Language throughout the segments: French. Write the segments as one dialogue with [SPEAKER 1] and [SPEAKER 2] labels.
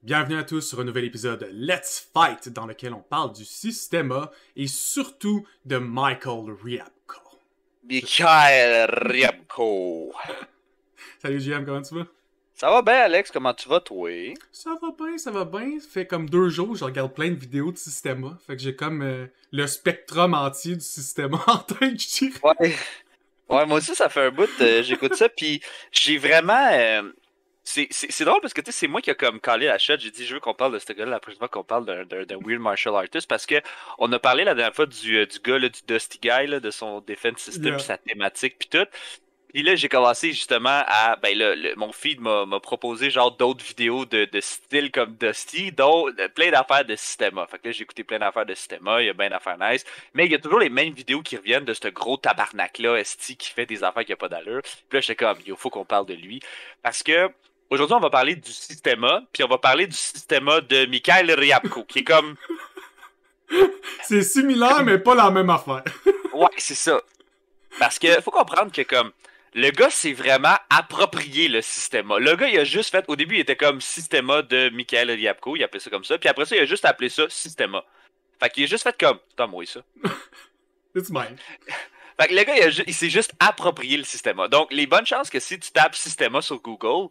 [SPEAKER 1] Bienvenue à tous sur un nouvel épisode de Let's Fight dans lequel on parle du Systema et surtout de Michael Ryabko.
[SPEAKER 2] Mikhail Ryabko.
[SPEAKER 1] Salut JM, comment tu vas?
[SPEAKER 2] Ça va bien, Alex? Comment tu vas, toi?
[SPEAKER 1] Ça va bien, ça va bien. Ça fait comme 2 jours, je regarde plein de vidéos de Systema. Fait que j'ai comme le spectrum entier du Systema en tête, je dirais.
[SPEAKER 2] Ouais, moi aussi, ça fait un bout. J'écoute ça, puis j'ai vraiment... c'est drôle parce que tu sais, c'est moi qui a comme calé la shot. J'ai dit, je veux qu'on parle de ce gars-là la prochaine fois qu'on parle d'un weird martial artist parce que on a parlé la dernière fois du gars, là, du Dusty Guy, là, de son defense system,
[SPEAKER 1] Yeah.
[SPEAKER 2] puis sa thématique, puis tout. Puis là, j'ai commencé justement à. Ben là, mon feed m'a proposé genre d'autres vidéos de style comme Dusty, dont plein d'affaires de Systema. Fait que là, j'ai écouté plein d'affaires de Systema, il y a plein d'affaires nice. Mais il y a toujours les mêmes vidéos qui reviennent de ce gros tabarnak-là, Esti, qui fait des affaires qui a pas d'allure. Puis là, j'étais comme, il faut qu'on parle de lui. Parce que aujourd'hui, on va parler du Systema, puis on va parler du Systema de Mikhail Ryabko, qui est comme.
[SPEAKER 1] C'est similaire, mais pas la même affaire.
[SPEAKER 2] Ouais, c'est ça. Parce que faut comprendre que comme. Le gars s'est vraiment approprié le Systema. Le gars, il a juste fait. Au début, il était comme Systema de Mikhail Ryabko. Il appelait ça comme ça. Puis après ça, il a juste appelé ça Systema. Fait qu'il a juste fait comme. Putain, moi, ça.
[SPEAKER 1] It's mine.
[SPEAKER 2] Fait que le gars, il s'est juste approprié le Systema. Donc, les bonnes chances que si tu tapes Systema sur Google,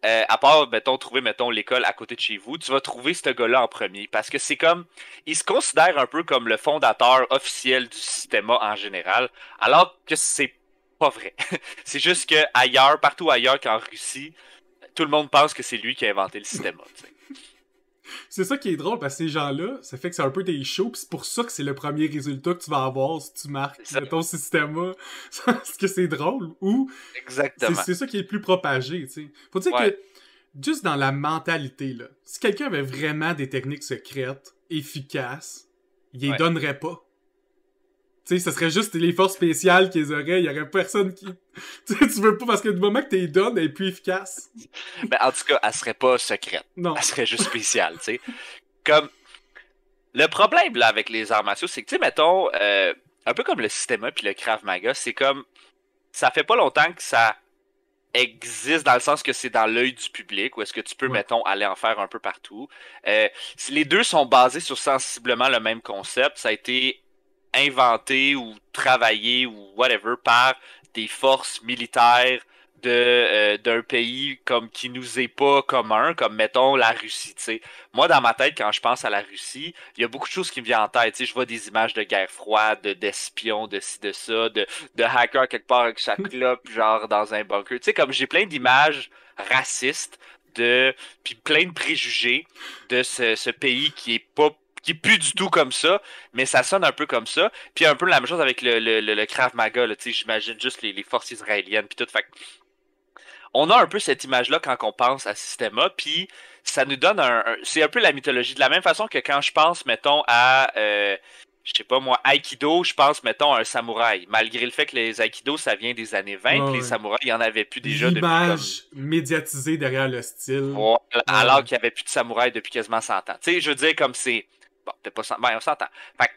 [SPEAKER 2] à part, mettons, trouver, mettons, l'école à côté de chez vous, tu vas trouver ce gars-là en premier. Parce que c'est comme. Il se considère un peu comme le fondateur officiel du Systema en général. Alors que c'est pas vrai. C'est juste que ailleurs, partout ailleurs qu'en Russie, tout le monde pense que c'est lui qui a inventé le Systema.
[SPEAKER 1] C'est ça qui est drôle, parce que ces gens-là, ça fait que c'est un peu des shows, pis c'est pour ça que c'est le premier résultat que tu vas avoir si tu marques ton Systema. Parce que c'est drôle, ou
[SPEAKER 2] Exactement.
[SPEAKER 1] c'est ça qui est le plus propagé, tu sais. Faut dire que, juste dans la mentalité, là, si quelqu'un avait vraiment des techniques secrètes, efficaces, il les donnerait pas. Tu sais, ce serait juste les forces spéciales qu'ils auraient, il y aurait personne qui... Tu sais, tu veux pas, parce que du moment que tu les donnes, elle est plus efficace.
[SPEAKER 2] Mais en tout cas, elle serait pas secrète.
[SPEAKER 1] Non.
[SPEAKER 2] Elle serait juste spéciale, tu sais. Comme... Le problème, là, avec les arts martiaux, c'est que, tu sais, mettons, un peu comme le Systema puis le Krav Maga, c'est comme... Ça fait pas longtemps que ça existe dans le sens que c'est dans l'œil du public, ou est-ce que tu peux, mettons, aller en faire un peu partout. Les deux sont basés sur sensiblement le même concept. Ça a été inventé ou travaillé ou whatever par des forces militaires d'un pays comme qui nous est pas commun, comme mettons la Russie, tu sais. Moi, dans ma tête, quand je pense à la Russie, il y a beaucoup de choses qui me viennent en tête, tu sais. Je vois des images de guerre froide, d'espions, de ci, de ça, de hackers quelque part avec sa clope, genre dans un bunker. Tu sais, comme j'ai plein d'images racistes, puis plein de préjugés de ce pays qui est plus du tout comme ça, mais ça sonne un peu comme ça. Puis un peu la même chose avec le Krav Maga, là, j'imagine juste les forces israéliennes, puis tout. Fait on a un peu cette image-là quand on pense à Systema, puis ça nous donne c'est un peu la mythologie. De la même façon que quand je pense, mettons, à... je sais pas moi, Aikido, je pense, mettons, à un samouraï. Malgré le fait que les Aikido, ça vient des années 20, les samouraïs, il y en avait plus déjà depuis
[SPEAKER 1] l'image médiatisée derrière le style.
[SPEAKER 2] Voilà, alors qu'il n'y avait plus de samouraïs depuis quasiment 100 ans. Tu sais, je veux dire, comme c'est... Bon, peut-être pas 100... Ben, on s'entend. Fait que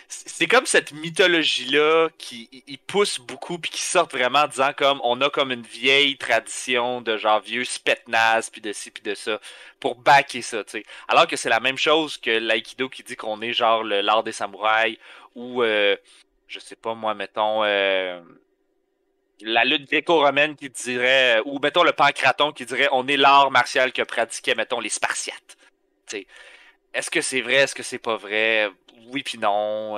[SPEAKER 2] c'est comme cette mythologie-là qui pousse beaucoup puis qui sort vraiment en disant comme on a comme une vieille tradition de genre vieux spetnaz puis de ci puis de ça pour backer ça, tu sais. Alors que c'est la même chose que l'aïkido qui dit qu'on est genre l'art des samouraïs ou je sais pas moi, mettons la lutte gréco-romaine qui dirait ou mettons le pancraton qui dirait on est l'art martial que pratiquaient mettons les Spartiates. Tu sais. Est-ce que c'est vrai, est-ce que c'est pas vrai? Oui puis non.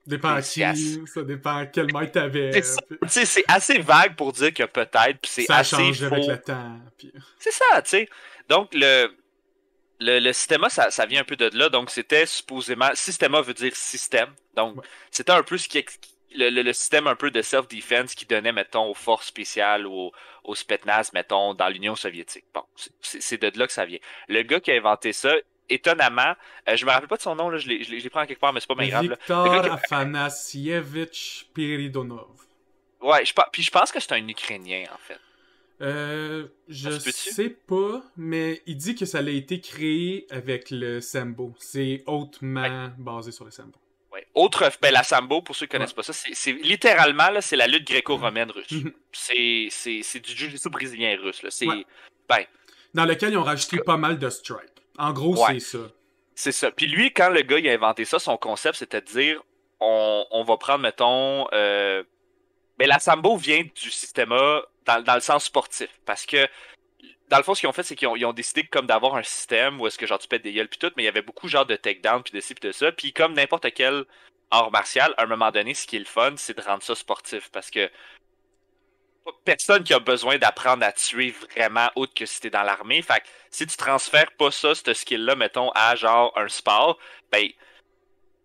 [SPEAKER 1] Dépend à qui, ça dépend à quel maître t'avais.
[SPEAKER 2] C'est assez vague pour dire que peut-être, puis c'est
[SPEAKER 1] ça
[SPEAKER 2] assez
[SPEAKER 1] change
[SPEAKER 2] faux.
[SPEAKER 1] avec le temps. Puis...
[SPEAKER 2] C'est ça, tu sais. Donc le Systema, ça vient un peu de là. Donc c'était supposément... Systema veut dire système. Donc c'était un peu ce qui... Le système un peu de self-defense qui donnait, mettons, aux forces spéciales ou aux Spetsnaz, mettons, dans l'Union soviétique. Bon, c'est de là que ça vient. Le gars qui a inventé ça, étonnamment, je me rappelle pas de son nom, là, je l'ai pris en quelque part, mais c'est pas bien grave.
[SPEAKER 1] Victor Afanassievitch Peridonov.
[SPEAKER 2] Ouais, puis je pense que c'est un Ukrainien, en fait.
[SPEAKER 1] Je sais pas, mais il dit que ça a été créé avec le Sambo. C'est hautement basé sur le Sambo.
[SPEAKER 2] Ouais. La Sambo, pour ceux qui connaissent pas ça, c'est littéralement, là, c'est la lutte gréco-romaine russe. C'est du jiu-jitsu brésilien russe, là. C'est... Ben,
[SPEAKER 1] Dans lequel ils ont rajouté pas mal de strikes. En gros,
[SPEAKER 2] Ouais.
[SPEAKER 1] c'est ça.
[SPEAKER 2] C'est ça. Puis lui, quand le gars il a inventé ça, son concept, c'était de dire on va prendre, mettons. Mais la Sambo vient du système dans le sens sportif. Parce que, dans le fond, ce qu'ils ont fait, c'est qu'ils ont décidé comme d'avoir un système où est-ce que genre tu pètes des gueules puis tout, mais il y avait beaucoup genre de takedown puis de ci puis de ça. Puis comme n'importe quel art martial, à un moment donné, ce qui est le fun, c'est de rendre ça sportif. Parce que personne qui a besoin d'apprendre à tuer vraiment autre que si t'es dans l'armée. Fait que si tu transfères pas ça, ce skill-là, mettons, à genre un sport, ben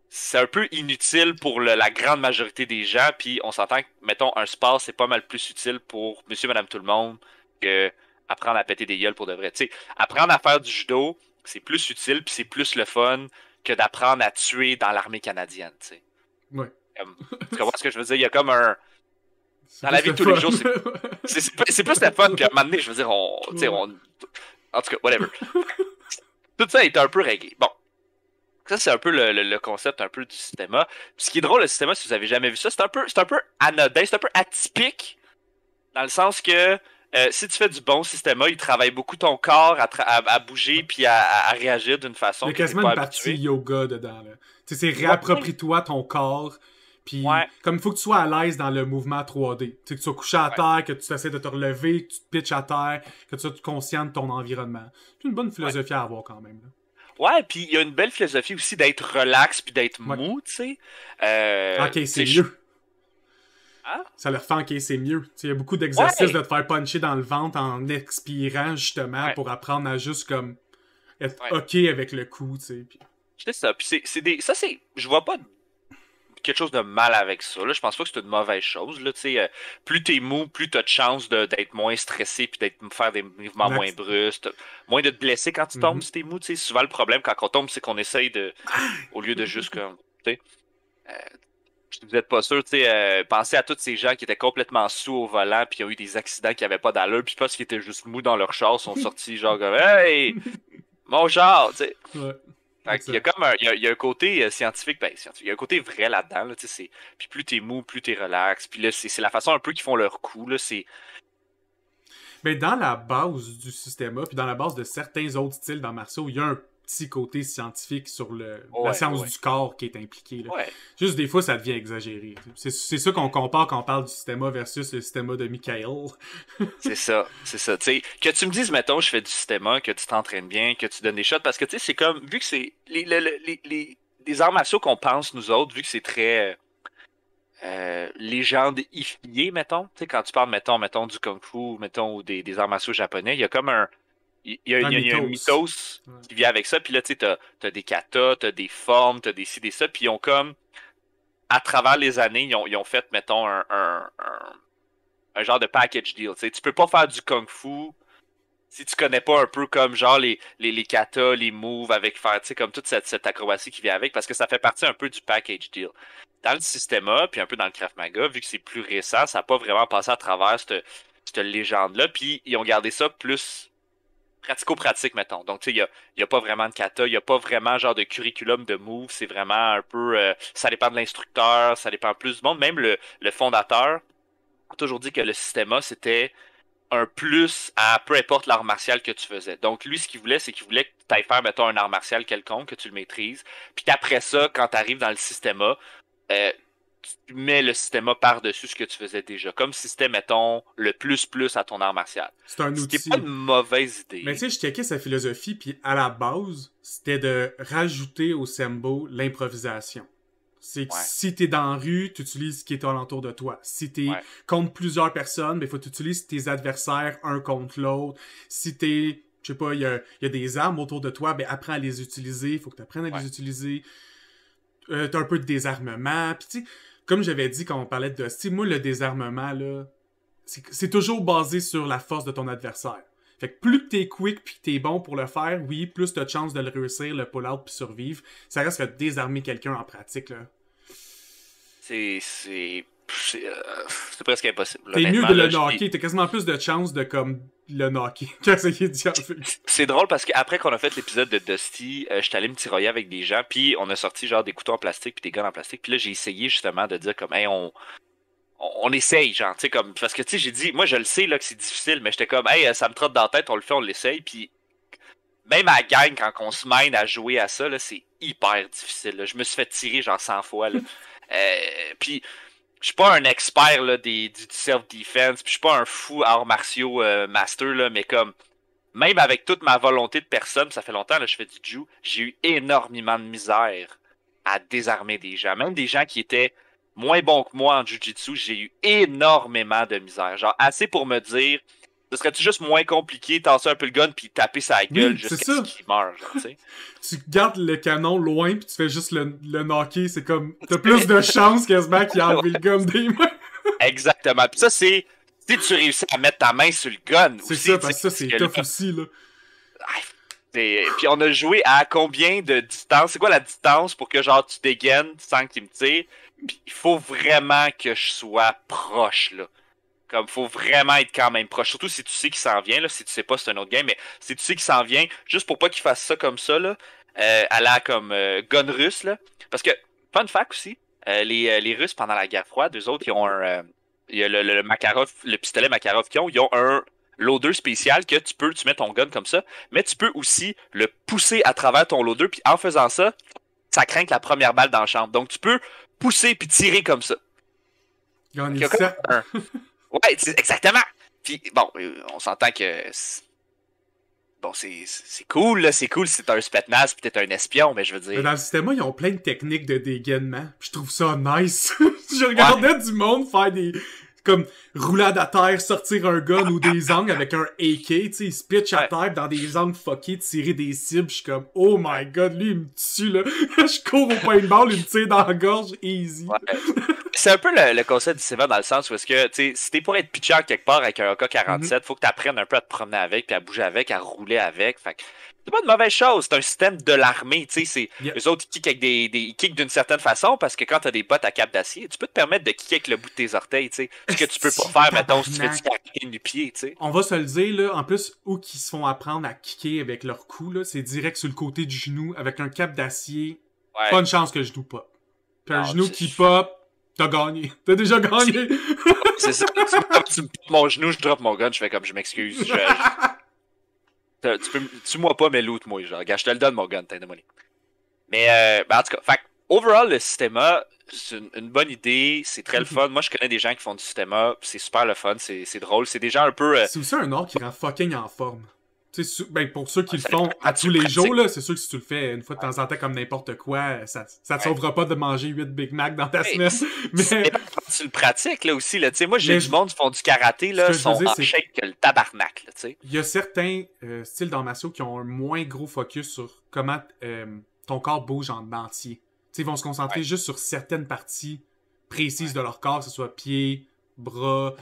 [SPEAKER 2] c'est un peu inutile pour la grande majorité des gens. Puis on s'entend que, mettons, un sport, c'est pas mal plus utile pour monsieur, madame, tout le monde que apprendre à péter des gueules pour de vrai. Tu sais, apprendre à faire du judo, c'est plus utile puis c'est plus le fun que d'apprendre à tuer dans l'armée canadienne, tu sais.
[SPEAKER 1] Ouais.
[SPEAKER 2] Tu comprends ce que je veux dire? Il y a comme un... Dans la vie de tous
[SPEAKER 1] fun.
[SPEAKER 2] les jours, c'est plus le fun. Puis à un moment donné, je veux dire, tu sais, en tout cas, whatever. Tout ça est un peu réglé. Bon. Ça, c'est un peu le concept un peu du système. Puis ce qui est drôle, le système, si vous avez jamais vu ça, c'est un peu anodin, c'est un peu atypique. Dans le sens que si tu fais du bon système, il travaille beaucoup ton corps à bouger puis à réagir d'une façon.
[SPEAKER 1] Il y a quasiment une partie yoga dedans. Tu sais, c'est réapproprie-toi ton corps. Puis, comme il faut que tu sois à l'aise dans le mouvement 3D. Tu sais, que tu sois couché à terre, que tu essaies de te relever, que tu te pitches à terre, que tu sois conscient de ton environnement. C'est une bonne philosophie à avoir quand même. Là.
[SPEAKER 2] Ouais, puis il y a une belle philosophie aussi d'être relax puis d'être mou, tu sais.
[SPEAKER 1] Ok, c'est mieux. Hein? Ça leur fait ok, c'est mieux. Il y a beaucoup d'exercices de te faire puncher dans le ventre en expirant, justement, pour apprendre à juste comme être ok avec le coup, tu sais. Puis...
[SPEAKER 2] C'est ça. Puis ça, c'est... Je vois pas quelque chose de mal avec ça. Là. Je pense pas que c'est une mauvaise chose. Là. Plus t'es mou, plus t'as de chance d'être moins stressé puis faire des mouvements moins brusques. Moins de te blesser quand tu tombes si t'es mou. Souvent, le problème quand on tombe, c'est qu'on essaye de... Au lieu de juste comme... Si vous n'êtes pas sûr, pensez à tous ces gens qui étaient complètement sous au volant puis qui ont eu des accidents qui n'avaient pas d'allure puis parce qu'ils étaient juste mous dans leur char, sont sortis genre comme « Hey! Mon char! » tu sais. Il y a comme il y a un côté scientifique, il y a un côté vrai là-dedans. Là, puis plus t'es mou, plus t'es relax. Puis là, c'est la façon un peu qu'ils font leur coup. Là,
[SPEAKER 1] mais dans la base du système, puis dans la base de certains autres styles dans martiaux, il y a un petit côté scientifique sur la science du corps qui est impliqué. Là. Juste des fois, ça devient exagéré. C'est ça qu'on compare quand on parle du système versus le système de Michael.
[SPEAKER 2] c'est ça. T'sais, que tu me dises, mettons, je fais du système, que tu t'entraînes bien, que tu donnes des shots, parce que c'est comme, vu que c'est les arts martiaux qu'on pense, nous autres, vu que c'est très légendifié, mettons, quand tu parles, mettons, du kung-fu, mettons, ou des arts martiaux japonais, il y a comme il y a un mythos qui vient avec ça, puis là, tu sais, t'as des katas, t'as des formes, t'as des ci, des ça, puis ils ont comme, à travers les années, ils ont fait, mettons, un genre de package deal, tu sais. Tu peux pas faire du kung-fu si tu connais pas un peu comme, genre, les katas, les moves, avec faire, tu sais, comme toute cette acrobatie qui vient avec, parce que ça fait partie un peu du package deal. Dans le système puis un peu dans le Krav Maga, vu que c'est plus récent, ça n'a pas vraiment passé à travers cette légende-là, puis ils ont gardé ça plus pratico-pratique, mettons. Donc, tu sais, il n'y a pas vraiment de kata, il n'y a pas vraiment genre de curriculum de move, c'est vraiment un peu... ça dépend de l'instructeur, ça dépend plus du monde. Même le fondateur a toujours dit que le système c'était un plus à peu importe l'art martial que tu faisais. Donc, lui, ce qu'il voulait, c'est qu'il voulait que tu ailles faire, mettons, un art martial quelconque, que tu le maîtrises, puis qu'après ça, quand tu arrives dans le système tu mets le système par-dessus ce que tu faisais déjà. Comme si c'était, mettons, le plus à ton art martial.
[SPEAKER 1] C'est un outil.
[SPEAKER 2] Ce qui n'est pas une mauvaise idée.
[SPEAKER 1] Mais tu sais, je checkais sa philosophie, puis à la base, c'était de rajouter au Sembo l'improvisation. C'est que si t'es dans la rue, tu utilises ce qui est alentour de toi. Si t'es contre plusieurs personnes, il faut que tu utilises tes adversaires un contre l'autre. Si t'es, je sais pas, il y a des armes autour de toi, apprends à les utiliser. Il faut que tu apprennes à les utiliser. T'as un peu de désarmement. Puis tu sais, comme j'avais dit quand on parlait de Dusty, moi, le désarmement, là, c'est toujours basé sur la force de ton adversaire. Fait que plus que t'es quick puis que t'es bon pour le faire, oui, plus t'as de chances de le réussir, le pull-out puis survivre. Ça reste que désarmer quelqu'un en pratique, là.
[SPEAKER 2] C'est presque impossible.
[SPEAKER 1] T'es mieux de le knocker, t'as quasiment plus de chances de comme le knocker qu'essayer d'y enlever.
[SPEAKER 2] C'est drôle parce qu'après qu'on a fait l'épisode de Dusty, j'étais allé me tirailler avec des gens, puis on a sorti genre des couteaux en plastique puis des gants en plastique, puis là j'ai essayé justement de dire comme hey, on on essaye, genre, tu sais, comme, parce que, tu sais, j'ai dit, moi, je le sais, là, que c'est difficile, mais j'étais comme, hey, ça me trotte dans la tête, on le fait, on l'essaye, puis même à la gang, quand on se mène à jouer à ça, là, c'est hyper difficile, là. Je me suis fait tirer, genre, 100 fois, là. Puis, je suis pas un expert, là, du self-defense, puis je suis pas un fou arts martiaux master, là, mais comme, même avec toute ma volonté de personne, ça fait longtemps, là, je fais du jiu, j'ai eu énormément de misère à désarmer des gens. Même des gens qui étaient moins bons que moi en jiu-jitsu, j'ai eu énormément de misère. Genre, assez pour me dire, ce serait-tu juste moins compliqué, tasser un peu le gun puis taper sa gueule
[SPEAKER 1] Oui, c'est
[SPEAKER 2] jusqu'à ce
[SPEAKER 1] ça.
[SPEAKER 2] qu'il meure, genre, tu sais.
[SPEAKER 1] Tu gardes le canon loin puis tu fais juste le knocker. C'est comme, t'as plus de chances quasiment qu'il a enlevé le gun des mains.
[SPEAKER 2] Exactement. Puis ça, c'est si tu réussis à mettre ta main sur le gun
[SPEAKER 1] C'est
[SPEAKER 2] aussi.
[SPEAKER 1] ça, parce que ça, c'est tough aussi, là.
[SPEAKER 2] Puis on a joué à combien de distance? C'est quoi la distance pour que genre tu dégaines sans qu'il me tire? Puis il faut vraiment que je sois proche, là. Comme, faut vraiment être quand même proche. Surtout si tu sais qu'il s'en vient, là. Si tu sais pas, c'est un autre game, mais si tu sais qu'il s'en vient, juste pour pas qu'il fasse ça comme ça, là, à la comme gun russe, là. Parce que, fun fact aussi, les Russes, pendant la guerre froide, eux autres, ils ont un... il y a le Makarov, le pistolet Makarov qu'ils ont, ils ont un loader spécial que tu mets ton gun comme ça, mais tu peux aussi le pousser à travers ton loader, puis en faisant ça, ça craint la première balle dans la chambre. Donc, tu peux pousser puis tirer comme ça.
[SPEAKER 1] Gagner ça.
[SPEAKER 2] Ouais, exactement. Puis, bon, on s'entend que... Bon, c'est cool, là, c'est cool si t'es un spetnaz pis t'es un espion, mais je veux dire...
[SPEAKER 1] Mais dans le système, ils ont plein de techniques de dégainement. Puis je trouve ça nice. Je regardais du monde faire des... Comme roulade à terre, sortir un gun ou des angles avec un AK, tu sais, ils se pitchent à terre dans des angles fuckés, tirer des cibles, je suis comme, oh my god, lui, il me tue, là. Je cours au paintball, il me tire dans la gorge, easy.
[SPEAKER 2] Ouais. C'est un peu le concept du Seven dans le sens où est-ce que, tu sais, si t'es pour être pitcher quelque part avec un AK-47, faut que t'apprennes un peu à te promener avec, puis à bouger avec, à rouler avec, fait que c'est pas une mauvaise chose, c'est un système de l'armée, tu sais, eux autres, ils kickent avec ils kickent d'une certaine façon, parce que quand t'as des bottes à cap d'acier, tu peux te permettre de kicker avec le bout de tes orteils, tu sais, ce que tu peux pas faire, mettons, si tu fais du karaté du pied, tu sais.
[SPEAKER 1] On va se le dire, là, en plus, où qu'ils se font apprendre à kicker avec leur cou, là, c'est direct sur le côté du genou, avec un cap d'acier, pas une chance que le genou pop. Puis un genou qui pop, t'as gagné. T'as déjà gagné.
[SPEAKER 2] C'est ça. Tu me poses mon genou, je drop mon gun, je fais comme je m'excuse. Tue-moi pas, mais loot-moi. Genre, gars, je te le donne mon gun, t'as demandé. Mais en tout cas, fait overall, le système, c'est une bonne idée, c'est très le fun. Moi, je connais des gens qui font du système, c'est super le fun, c'est drôle. C'est des gens un peu.
[SPEAKER 1] C'est aussi un art qui rend fucking en forme. Ben, pour ceux qui le font à tous les jours, là, c'est sûr que si tu le fais une fois de temps en temps comme n'importe quoi, ça te sauvera pas de manger 8 Big Mac dans ta semaine. Mais
[SPEAKER 2] tu le pratiques là aussi. Là. Moi, j'ai du monde qui font du karaté, là, sont en shape que le tabarnak.
[SPEAKER 1] Il y a certains styles d'arts martiaux qui ont un moins gros focus sur comment ton corps bouge en entier. T'sais, ils vont se concentrer juste sur certaines parties précises de leur corps, que ce soit pieds, bras.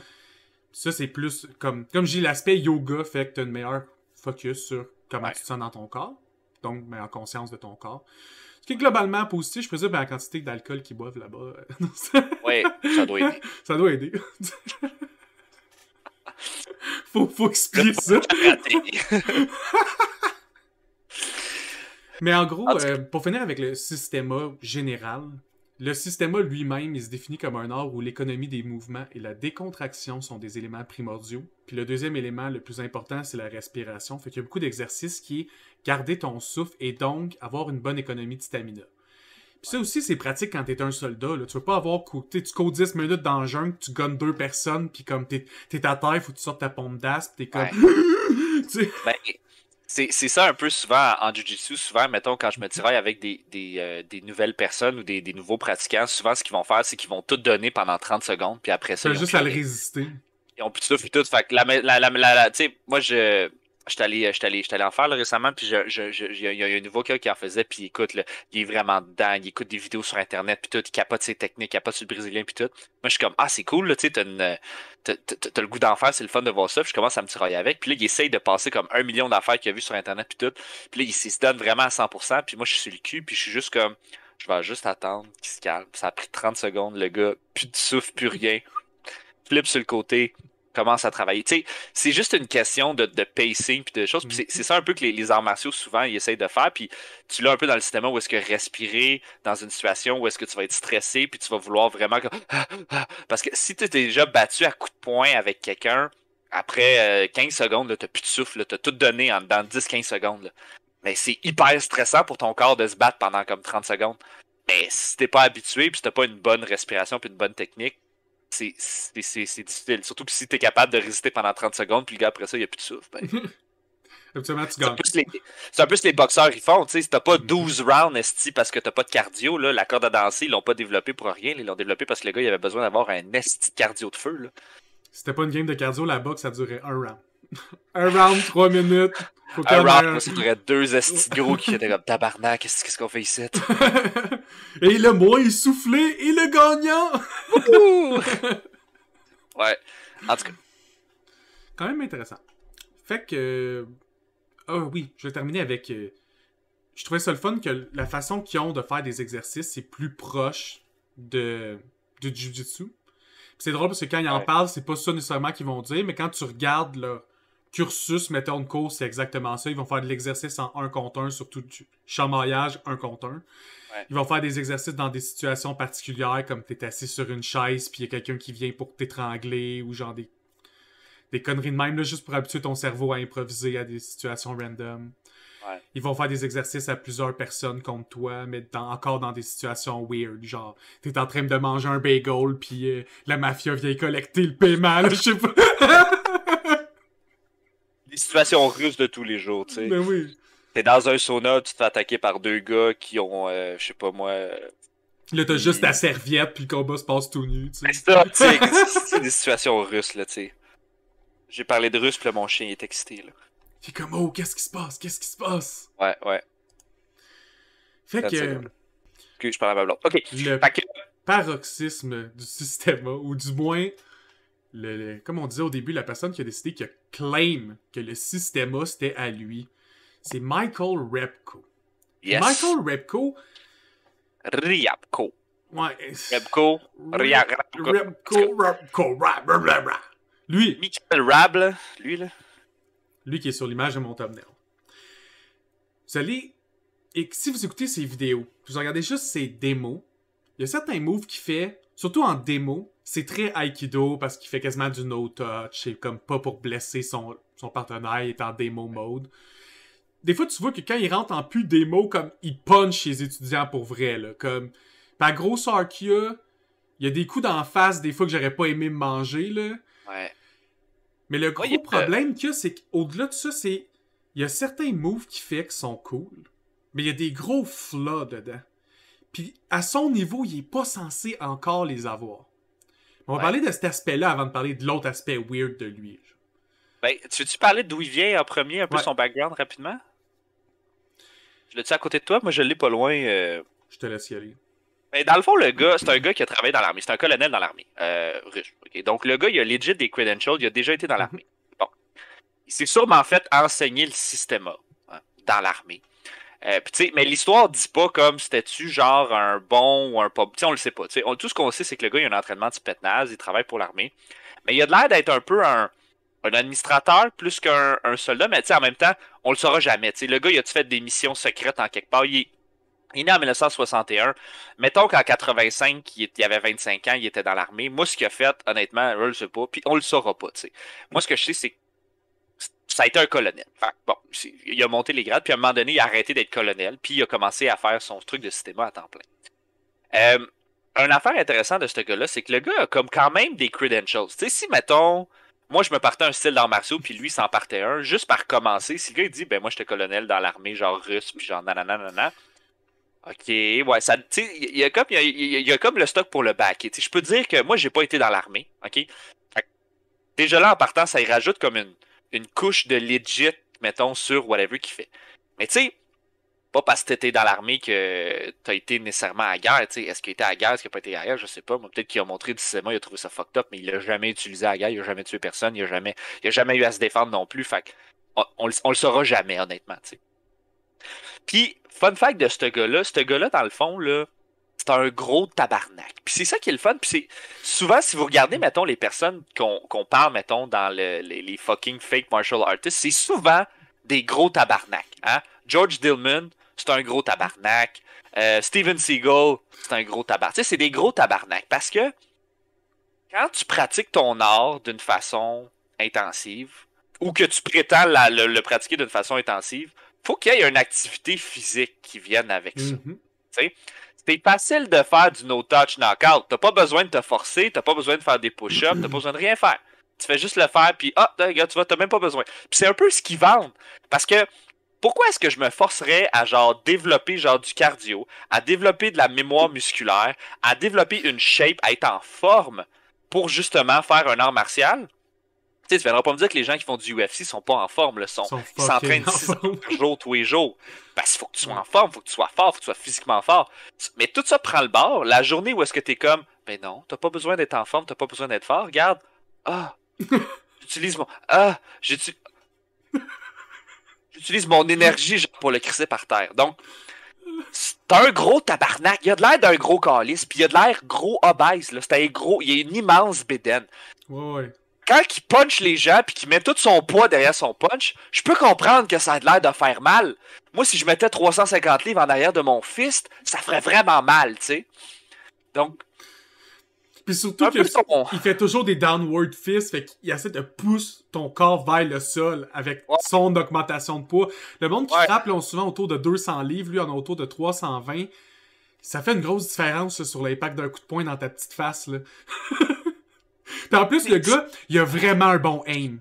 [SPEAKER 1] Ça, c'est plus comme je dis, l'aspect yoga fait que tu as une meilleure focus sur comment tu te sens dans ton corps, donc meilleure conscience de ton corps. Ce qui est globalement positif, je présume, la quantité d'alcool qu'ils boivent là-bas.
[SPEAKER 2] Oui, ça doit aider.
[SPEAKER 1] Ça doit aider. faut expliquer ça. Mais en gros, pour finir avec le système général, le système lui-même, il se définit comme un art où l'économie des mouvements et la décontraction sont des éléments primordiaux. Puis le deuxième élément le plus important, c'est la respiration. Fait qu'il y a beaucoup d'exercices qui est garder ton souffle et donc avoir une bonne économie de stamina. Puis ça aussi, c'est pratique quand t'es un soldat. Là. Tu veux pas avoir tu cours 10 minutes dans le jungle, tu gonnes 2 personnes, puis comme t'es à terre, faut que tu sortes ta pompe d'as, pis t'es comme...
[SPEAKER 2] Ben, c'est ça un peu souvent en Jiu-Jitsu. Souvent, mettons, quand je me tiraille avec des nouvelles personnes ou des nouveaux pratiquants, souvent, ce qu'ils vont faire, c'est qu'ils vont tout donner pendant 30 secondes, puis après ça...
[SPEAKER 1] T'as juste à le résister.
[SPEAKER 2] Ils ont plus de souffle et tout. Fait que tu sais, moi, j'étais allé en faire là, récemment, puis il y a un nouveau gars qui en faisait, puis écoute, là, il est vraiment dedans, il écoute des vidéos sur Internet, puis tout, il capote ses techniques, il capote sur le brésilien, puis tout. Moi, je suis comme, ah, c'est cool, là, tu sais, t'as le goût d'en faire, c'est le fun de voir ça, puis je commence à me tirailler avec, puis là, il essaye de passer comme 1 million d'affaires qu'il a vu sur Internet, puis tout, puis là, il se donne vraiment à 100%, puis moi, je suis sur le cul, puis je suis juste comme, je vais juste attendre qu'il se calme. Ça a pris 30 secondes, le gars, plus de souffle, plus rien, flip sur le côté, commence à travailler. Tu sais, c'est juste une question de pacing puis de choses. Puis c'est ça un peu que les arts martiaux, souvent, ils essayent de faire. Puis tu l'as un peu dans le cinéma où est-ce que respirer dans une situation où est-ce que tu vas être stressé puis tu vas vouloir vraiment... Parce que si tu t'es déjà battu à coups de poing avec quelqu'un, après 15 secondes, t'as plus de souffle, t'as tout donné en dans 10-15 secondes. Là. Mais c'est hyper stressant pour ton corps de se battre pendant comme 30 secondes. Mais si t'es pas habitué puis si t'as pas une bonne respiration puis une bonne technique, c'est difficile. Surtout que si t'es capable de résister pendant 30 secondes, puis le gars après ça, il n'y a plus de souffle. Ben...
[SPEAKER 1] Absolument, tu gagnes.
[SPEAKER 2] C'est un peu ce que les boxeurs ils font. Si t'as pas 12 rounds esti parce que t'as pas de cardio, là, la corde à danser, ils l'ont pas développé pour rien. Ils l'ont développé parce que le gars il avait besoin d'avoir un esti de cardio de feu. Là.
[SPEAKER 1] Si c'était pas une game de cardio, la boxe, ça durait un round. Un round, 3 minutes.
[SPEAKER 2] Faut un round, ça durait 2 esti gros qui étaient comme tabarnak, qu'est-ce qu'on fait ici?
[SPEAKER 1] Et le moins essoufflé et le gagnant!
[SPEAKER 2] Ouais, en tout cas.
[SPEAKER 1] Quand même intéressant. Fait que... oui, je vais terminer avec... Je trouvais ça le fun que la façon qu'ils ont de faire des exercices, c'est plus proche du Jiu-Jitsu. C'est drôle parce que quand ils en parlent, c'est pas ça nécessairement qu'ils vont dire, mais quand tu regardes leur cursus, mettons de cours, c'est exactement ça. Ils vont faire de l'exercice en 1 contre 1, surtout du chamaillage 1 contre 1. Ouais. Ils vont faire des exercices dans des situations particulières, comme t'es assis sur une chaise, puis il y a quelqu'un qui vient pour t'étrangler, ou genre des conneries de même, là, juste pour habituer ton cerveau à improviser à des situations random. Ouais. Ils vont faire des exercices à plusieurs personnes contre toi, mais encore dans des situations weird. Genre, t'es en train de manger un bagel, puis la mafia vient collecter le paiement, là, je sais pas.
[SPEAKER 2] Des situations russes de tous les jours, tu sais.
[SPEAKER 1] Ben oui.
[SPEAKER 2] T'es dans un sauna, tu te fais attaquer par 2 gars qui ont, je sais pas moi...
[SPEAKER 1] Là, t'as juste ta serviette, puis le combat se passe tout nu, tu sais.
[SPEAKER 2] C'est ça, tu sais. C'est des situations russes, là, tu sais. J'ai parlé de russe, puis là, mon chien est excité, là.
[SPEAKER 1] Puis comme, oh, qu'est-ce qui se passe? Qu'est-ce qui se passe?
[SPEAKER 2] Ouais.
[SPEAKER 1] Fait que...
[SPEAKER 2] Que je parle à ma blonde. OK.
[SPEAKER 1] Le paroxysme du système, ou du moins, comme on disait au début, la personne qui a décidé qui a claim que le système c'était à lui, c'est Michael Repko.
[SPEAKER 2] Yes.
[SPEAKER 1] Michael Repko...
[SPEAKER 2] Ryabko.
[SPEAKER 1] Ouais.
[SPEAKER 2] Repko.
[SPEAKER 1] Lui.
[SPEAKER 2] Michael Rab, lui, là.
[SPEAKER 1] Lui qui est sur l'image de mon thumbnail. Vous allez... Et si vous écoutez ses vidéos, vous regardez juste ses démos, il y a certains moves qu'il fait, surtout en démo, c'est très aikido parce qu'il fait quasiment du no-touch, c'est comme pas pour blesser son partenaire, il est en démo mode. Des fois, tu vois que quand il rentre en plus démo, comme il punch les étudiants pour vrai, là, comme... Par grosseur qu'il y a des coups d'en face, des fois que j'aurais pas aimé me manger, là.
[SPEAKER 2] Ouais.
[SPEAKER 1] Mais le gros problème qu'il y a, c'est qu'au-delà de ça, c'est... Il y a certains moves qu'il fait qui sont cool, mais il y a des gros flaws dedans. Puis, à son niveau, il est pas censé encore les avoir. On va parler de cet aspect-là avant de parler de l'autre aspect weird de lui.
[SPEAKER 2] Ben, tu veux-tu parler d'où il vient en premier, un peu son background rapidement? Je l'ai-tu à côté de toi? Moi, je l'ai pas loin.
[SPEAKER 1] Je te laisse y aller.
[SPEAKER 2] Ben, dans le fond, le gars, c'est un gars qui a travaillé dans l'armée. C'est un colonel dans l'armée russe. Okay? Donc, le gars, il a legit des credentials. Il a déjà été dans l'armée. Bon. Il s'est sûrement fait enseigner le système dans l'armée. Mais l'histoire dit pas comme c'était-tu genre un bon ou un pas. T'sais, on le sait pas. Tout ce qu'on sait, c'est que le gars, il a un entraînement de spetsnaz, il travaille pour l'armée. Mais il a de l'air d'être un peu un administrateur plus qu'un soldat, mais en même temps, on le saura jamais. Le gars, il a-tu fait des missions secrètes en quelque part? Il est né en 1961. Mettons qu'en 85, il avait 25 ans, il était dans l'armée. Moi, ce qu'il a fait, honnêtement, je le sais pas, puis on le saura pas. T'sais. Moi, ce que je sais, c'est que ça a été un colonel. Enfin, bon, il a monté les grades, puis à un moment donné, il a arrêté d'être colonel, puis il a commencé à faire son truc de système à temps plein. Une affaire intéressante de ce gars-là, c'est que le gars a comme quand même des credentials. Tu sais, si, mettons, moi, je me partais un style d'arts martiaux, puis lui, s'en partait un, juste par commencer, si le gars, il dit, ben, moi, j'étais colonel dans l'armée, genre russe, puis genre nanana. Ok, ouais, ça, tu sais, il y a comme le stock pour le backer. Je peux te dire que moi, j'ai pas été dans l'armée, ok? Déjà là, en partant, ça y rajoute comme une couche de legit, mettons, sur whatever qu'il fait. Mais tu sais, pas parce que t'étais dans l'armée que t'as été nécessairement à la guerre, tu sais. Est-ce qu'il était à la guerre, est-ce qu'il a pas été à la guerre, je sais pas. Moi, peut-être qu'il a montré du cinéma, il a trouvé ça fucked up, mais il l'a jamais utilisé à la guerre, il a jamais tué personne, il a jamais eu à se défendre non plus, fait on le saura jamais, honnêtement, tu sais. Puis, fun fact de ce gars-là, dans le fond, là, c'est un gros tabarnak. Puis c'est ça qui est le fun. Puis c'est souvent, si vous regardez, mettons, les personnes qu'on parle, mettons, dans les fucking fake martial artists, c'est souvent des gros tabarnak. Hein? George Dillman, c'est un gros tabarnak. Steven Seagal, c'est un gros tabarnak. Tu sais, c'est des gros tabarnak. Parce que quand tu pratiques ton art d'une façon intensive, ou que tu prétends le pratiquer d'une façon intensive, faut qu'il y ait une activité physique qui vienne avec ça. C'est facile de faire du no-touch knockout. T'as pas besoin de te forcer, t'as pas besoin de faire des push-ups, t'as pas besoin de rien faire. Tu fais juste le faire, puis regarde, tu vois, t'as même pas besoin. Puis c'est un peu ce qu'ils vendent. Parce que, pourquoi est-ce que je me forcerais à genre développer genre du cardio, à développer de la mémoire musculaire, à développer une shape, à être en forme pour justement faire un art martial? Tu sais, tu viendras pas me dire que les gens qui font du UFC sont pas en forme, ils s'entraînent 6 heures par jour, tous les jours. Parce qu'il faut que tu sois en forme, faut que tu sois fort, faut que tu sois physiquement fort. Mais tout ça prend le bord. La journée où est-ce que t'es comme, ben non, t'as pas besoin d'être en forme, t'as pas besoin d'être fort. Regarde, j'utilise mon énergie genre, pour le crisser par terre. Donc, c'est un gros tabarnak. Il a de l'air d'un gros calice, puis il a de l'air gros obèse. Là. C'est un gros, il a une immense bédaine.
[SPEAKER 1] Ouais.
[SPEAKER 2] Quand il punch les gens puis qu'il met tout son poids derrière son punch, je peux comprendre que ça a l'air de faire mal. Moi, si je mettais 350 livres en arrière de mon fist, ça ferait vraiment mal, tu sais. Donc...
[SPEAKER 1] Puis surtout qu'il fait toujours des downward fists, fait qu'il essaie de pousser ton corps vers le sol avec son augmentation de poids. Le monde qui frappe, là, ont souvent autour de 200 livres, lui, en a autour de 320. Ça fait une grosse différence là, sur l'impact d'un coup de poing dans ta petite face, là. Puis en plus, le gars, il a vraiment un bon aim.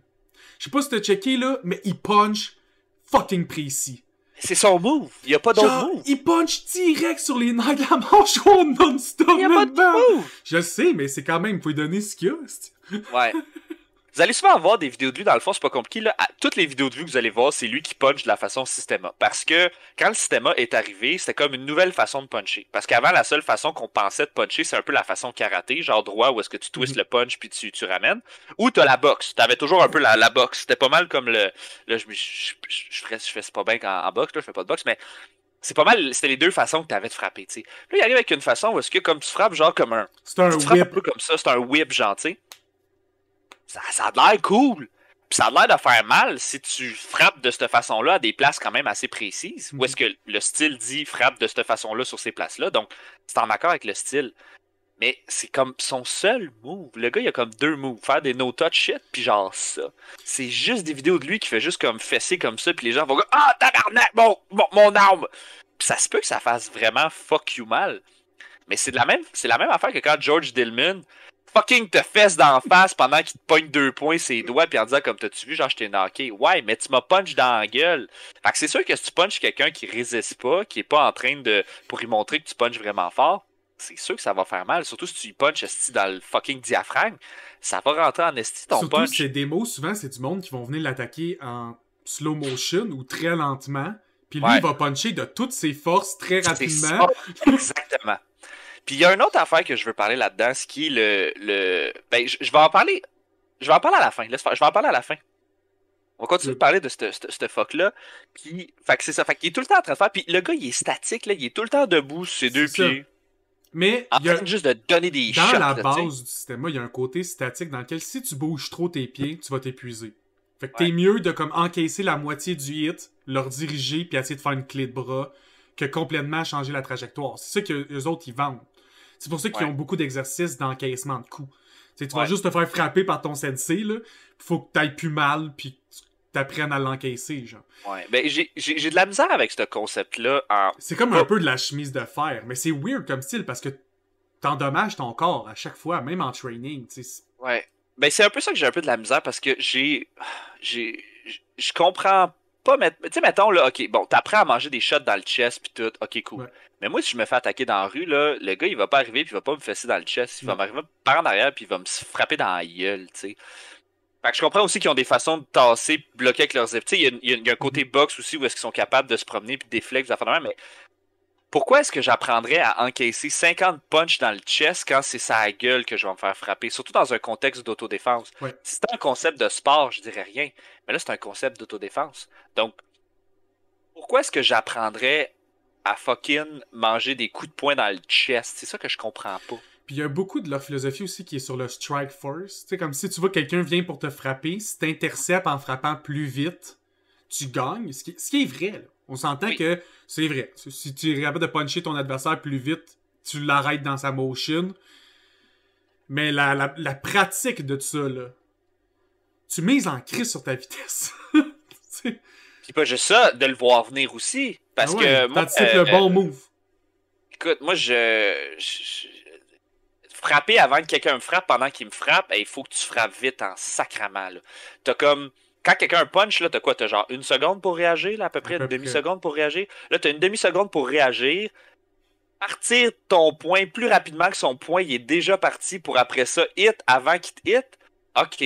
[SPEAKER 1] Je sais pas si t'as checké, là, mais il punch fucking précis.
[SPEAKER 2] C'est son move. Il y a pas d'autre move.
[SPEAKER 1] Il punch direct sur les nerfs de la mâchoire non-stop.
[SPEAKER 2] Il y a pas de move.
[SPEAKER 1] Je sais, mais c'est quand même, il faut lui donner ce qu'il y a.
[SPEAKER 2] Ouais. Vous allez souvent voir des vidéos de lui, dans le fond, c'est pas compliqué. Là. Toutes les vidéos de lui que vous allez voir, c'est lui qui punch de la façon Systema. Parce que quand le Systema est arrivé, c'était comme une nouvelle façon de puncher. Parce qu'avant, la seule façon qu'on pensait de puncher, c'est un peu la façon karaté, genre droit, où est-ce que tu twists le punch puis tu ramènes. Ou t'as la boxe. T'avais toujours un peu la boxe. C'était pas mal comme le... Là, je fais pas bien en boxe, là, je fais pas de boxe, mais... C'est pas mal, c'était les deux façons que t'avais de frapper, tu sais. Là, il arrive avec une façon où est-ce que comme tu frappes genre comme un...
[SPEAKER 1] C'est un
[SPEAKER 2] whip. Un
[SPEAKER 1] peu
[SPEAKER 2] comme ça, c'est un whip, genre, tu sais. Ça a l'air cool. Puis ça a l'air de faire mal si tu frappes de cette façon-là à des places quand même assez précises. Où est-ce que le style dit frappe de cette façon-là sur ces places-là. Donc, c'est en accord avec le style. Mais c'est comme son seul move. Le gars, il a comme deux moves. Faire des no-touch shit, puis genre ça. C'est juste des vidéos de lui qui fait juste comme fesser comme ça, puis les gens vont dire « Ah, tabarnak, mon arme! » Puis ça se peut que ça fasse vraiment fuck you mal. Mais c'est la même affaire que quand George Dillman fucking te fesse d'en face pendant qu'il te pogne 2 points ses doigts puis en disant comme t'as-tu vu genre je t'ai knocké. Ouais, mais tu m'as punch dans la gueule. Fait que c'est sûr que si tu punches quelqu'un qui résiste pas, qui est pas en train de pour lui montrer que tu punches vraiment fort, c'est sûr que ça va faire mal. Surtout si tu y punches esti dans le fucking diaphragme, ça va rentrer en esti ton
[SPEAKER 1] surtout
[SPEAKER 2] punch.
[SPEAKER 1] Surtout ces démos, souvent c'est du monde qui vont venir l'attaquer en slow motion ou très lentement. Puis lui, il va puncher de toutes ses forces très rapidement.
[SPEAKER 2] Exactement. Puis il y a une autre affaire que je veux parler là-dedans, ce qui est ben, je vais en parler. Je vais en parler à la fin. Je vais en parler à la fin. On va continuer de parler de ce fuck-là. Puis, fait que c'est ça. Fait qu'il est tout le temps en train de faire. Puis le gars, il est statique, là. Il est tout le temps debout sur ses deux pieds.
[SPEAKER 1] Mais
[SPEAKER 2] en train juste de donner des shots.
[SPEAKER 1] Dans la base du système, il y a un côté statique dans lequel si tu bouges trop tes pieds, tu vas t'épuiser. Fait que t'es mieux de comme encaisser la moitié du hit, leur diriger, puis essayer de faire une clé de bras, que complètement changer la trajectoire. C'est ça qu'eux autres, ils vendent. C'est pour ça qu'ils ont beaucoup d'exercices d'encaissement de coups. Tu vas juste te faire frapper par ton sensei, là. Faut que t'ailles plus mal, puis tu t'apprennes à l'encaisser, genre.
[SPEAKER 2] Ouais, ben j'ai de la misère avec ce concept-là.
[SPEAKER 1] C'est comme un peu de la chemise de fer, mais c'est weird comme style, parce que t'endommages ton corps à chaque fois, même en training, tu sais.
[SPEAKER 2] Ouais. Ben c'est un peu ça que j'ai un peu de la misère, parce que je comprends pas, tu sais, mettons, là, ok, bon, t'apprends à manger des shots dans le chest pis tout, ok, cool. Ouais. Mais moi, si je me fais attaquer dans la rue, là, le gars, il va pas arriver pis il va pas me fesser dans le chest, il va m'arriver par en arrière pis il va me frapper dans la gueule, tu sais. Fait que je comprends aussi qu'ils ont des façons de tasser, bloquer avec leurs épaules. Tu sais, il y a un côté boxe aussi où est-ce qu'ils sont capables de se promener pis des flex, mais pourquoi est-ce que j'apprendrais à encaisser 50 punches dans le chest quand c'est sa gueule que je vais me faire frapper? Surtout dans un contexte d'autodéfense. Ouais. Si c'était un concept de sport, je dirais rien. Mais là, c'est un concept d'autodéfense. Donc, pourquoi est-ce que j'apprendrais à fucking manger des coups de poing dans le chest. C'est ça que je comprends pas.
[SPEAKER 1] Puis il y a beaucoup de leur philosophie aussi qui est sur le strike first. Tu sais, comme si tu vois quelqu'un vient pour te frapper, si t'interceptes en frappant plus vite, tu gagnes. Ce qui est vrai, là. On s'entend que c'est vrai. Si tu es capable de puncher ton adversaire plus vite, tu l'arrêtes dans sa motion. Mais la pratique de tout ça, là, tu mises en crise sur ta vitesse.
[SPEAKER 2] Puis pas juste ça, de le voir venir aussi. Parce que moi.
[SPEAKER 1] T'anticipes le bon move.
[SPEAKER 2] Écoute, moi, frapper avant que quelqu'un me frappe pendant qu'il me frappe, il faut que tu frappes vite en sacrament. Là. T'as comme. Quand quelqu'un punch, là, t'as quoi? T'as genre 1 seconde pour réagir, là, à peu près, une demi-seconde pour réagir. Là, t'as une demi-seconde pour réagir. Partir ton point plus rapidement que son point, il est déjà parti pour après ça, hit avant qu'il te hit. OK.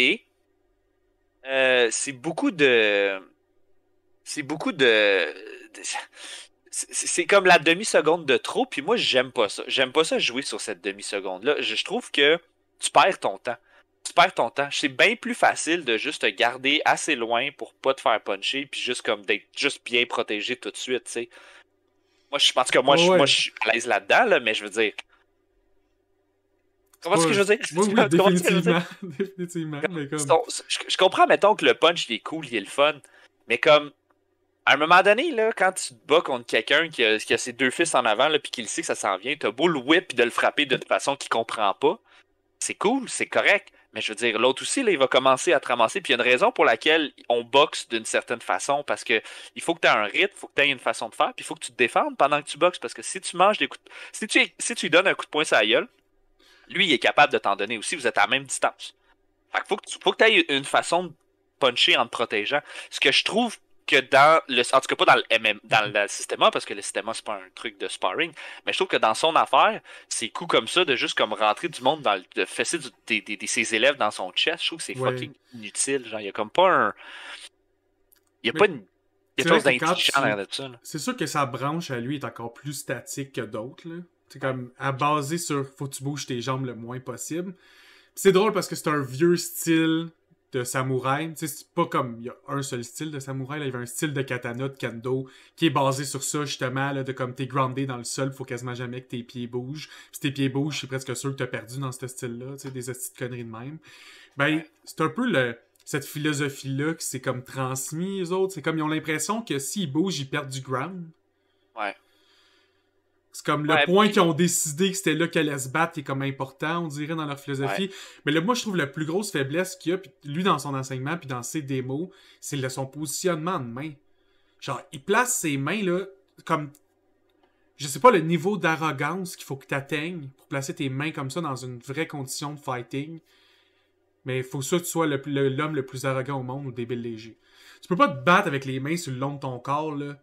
[SPEAKER 2] C'est beaucoup de. C'est comme la demi-seconde de trop, puis moi, j'aime pas ça. J'aime pas ça jouer sur cette demi-seconde-là. Je trouve que tu perds ton temps. Tu perds ton temps. C'est bien plus facile de juste te garder assez loin pour pas te faire puncher, puis juste comme d'être juste bien protégé tout de suite, tu sais. Moi, je pense que moi, je suis à l'aise là-dedans, là, mais je veux dire. Comment est-ce que je veux dire?
[SPEAKER 1] Oui, définitivement. Définitivement. Mais comme...
[SPEAKER 2] je comprends, mettons, que le punch, il est cool, il est le fun, mais comme. À un moment donné, là, quand tu te bats contre quelqu'un qui a ses 2 fils en avant, puis qui le sait que ça s'en vient, t'as beau le whip et de le frapper d'une façon qu'il comprend pas. C'est cool, c'est correct. Mais je veux dire, l'autre aussi, là, il va commencer à te ramasser. Puis il y a une raison pour laquelle on boxe d'une certaine façon. Parce que il faut que tu aies un rythme, il faut que tu aies une façon de faire, puis il faut que tu te défendes pendant que tu boxes. Parce que si tu manges des coups de... si tu lui donnes un coup de poing sur la gueule, lui, il est capable de t'en donner aussi. Vous êtes à la même distance. Fait que faut que tu aies une façon de puncher en te protégeant. Ce que je trouve que dans le. En tout cas, pas dans le système, parce que le système, c'est pas un truc de sparring. Mais je trouve que dans son affaire, ces coups comme ça, de juste comme rentrer du monde de fesser ses élèves dans son chest, je trouve que c'est fucking inutile. Genre, il y a comme pas un. Il y a pas une. Il y a quelque chose d'intelligent derrière ça. Là.
[SPEAKER 1] C'est sûr que sa branche à lui est encore plus statique que d'autres. C'est comme à baser sur faut que tu bouges tes jambes le moins possible. C'est drôle parce que c'est un vieux style de samouraï. Tu sais, c'est pas comme il y a un seul style de samouraï. Là. Il y avait un style de katana, de kendo, qui est basé sur ça, justement, là, de comme t'es groundé dans le sol, faut quasiment jamais que tes pieds bougent. Puis si tes pieds bougent, je suis presque sûr que t'as perdu dans ce style-là, tu sais, des petites conneries de même. Ben, c'est un peu cette philosophie-là qui s'est comme transmis, les autres. C'est comme ils ont l'impression que s'ils bougent, ils perdent du ground.
[SPEAKER 2] Ouais.
[SPEAKER 1] C'est comme le point qu'ils ont décidé que c'était là qu'elle allait se battre qui est comme important, on dirait, dans leur philosophie. Ouais. Mais là, moi, je trouve la plus grosse faiblesse qu'il y a, puis lui, dans son enseignement, puis dans ses démos, c'est son positionnement de main. Genre, il place ses mains, là, comme... Je sais pas le niveau d'arrogance qu'il faut que tu atteignes pour placer tes mains comme ça dans une vraie condition de fighting. Mais il faut ça que tu sois l'homme le plus arrogant au monde ou débile léger. Tu peux pas te battre avec les mains sur le long de ton corps, là.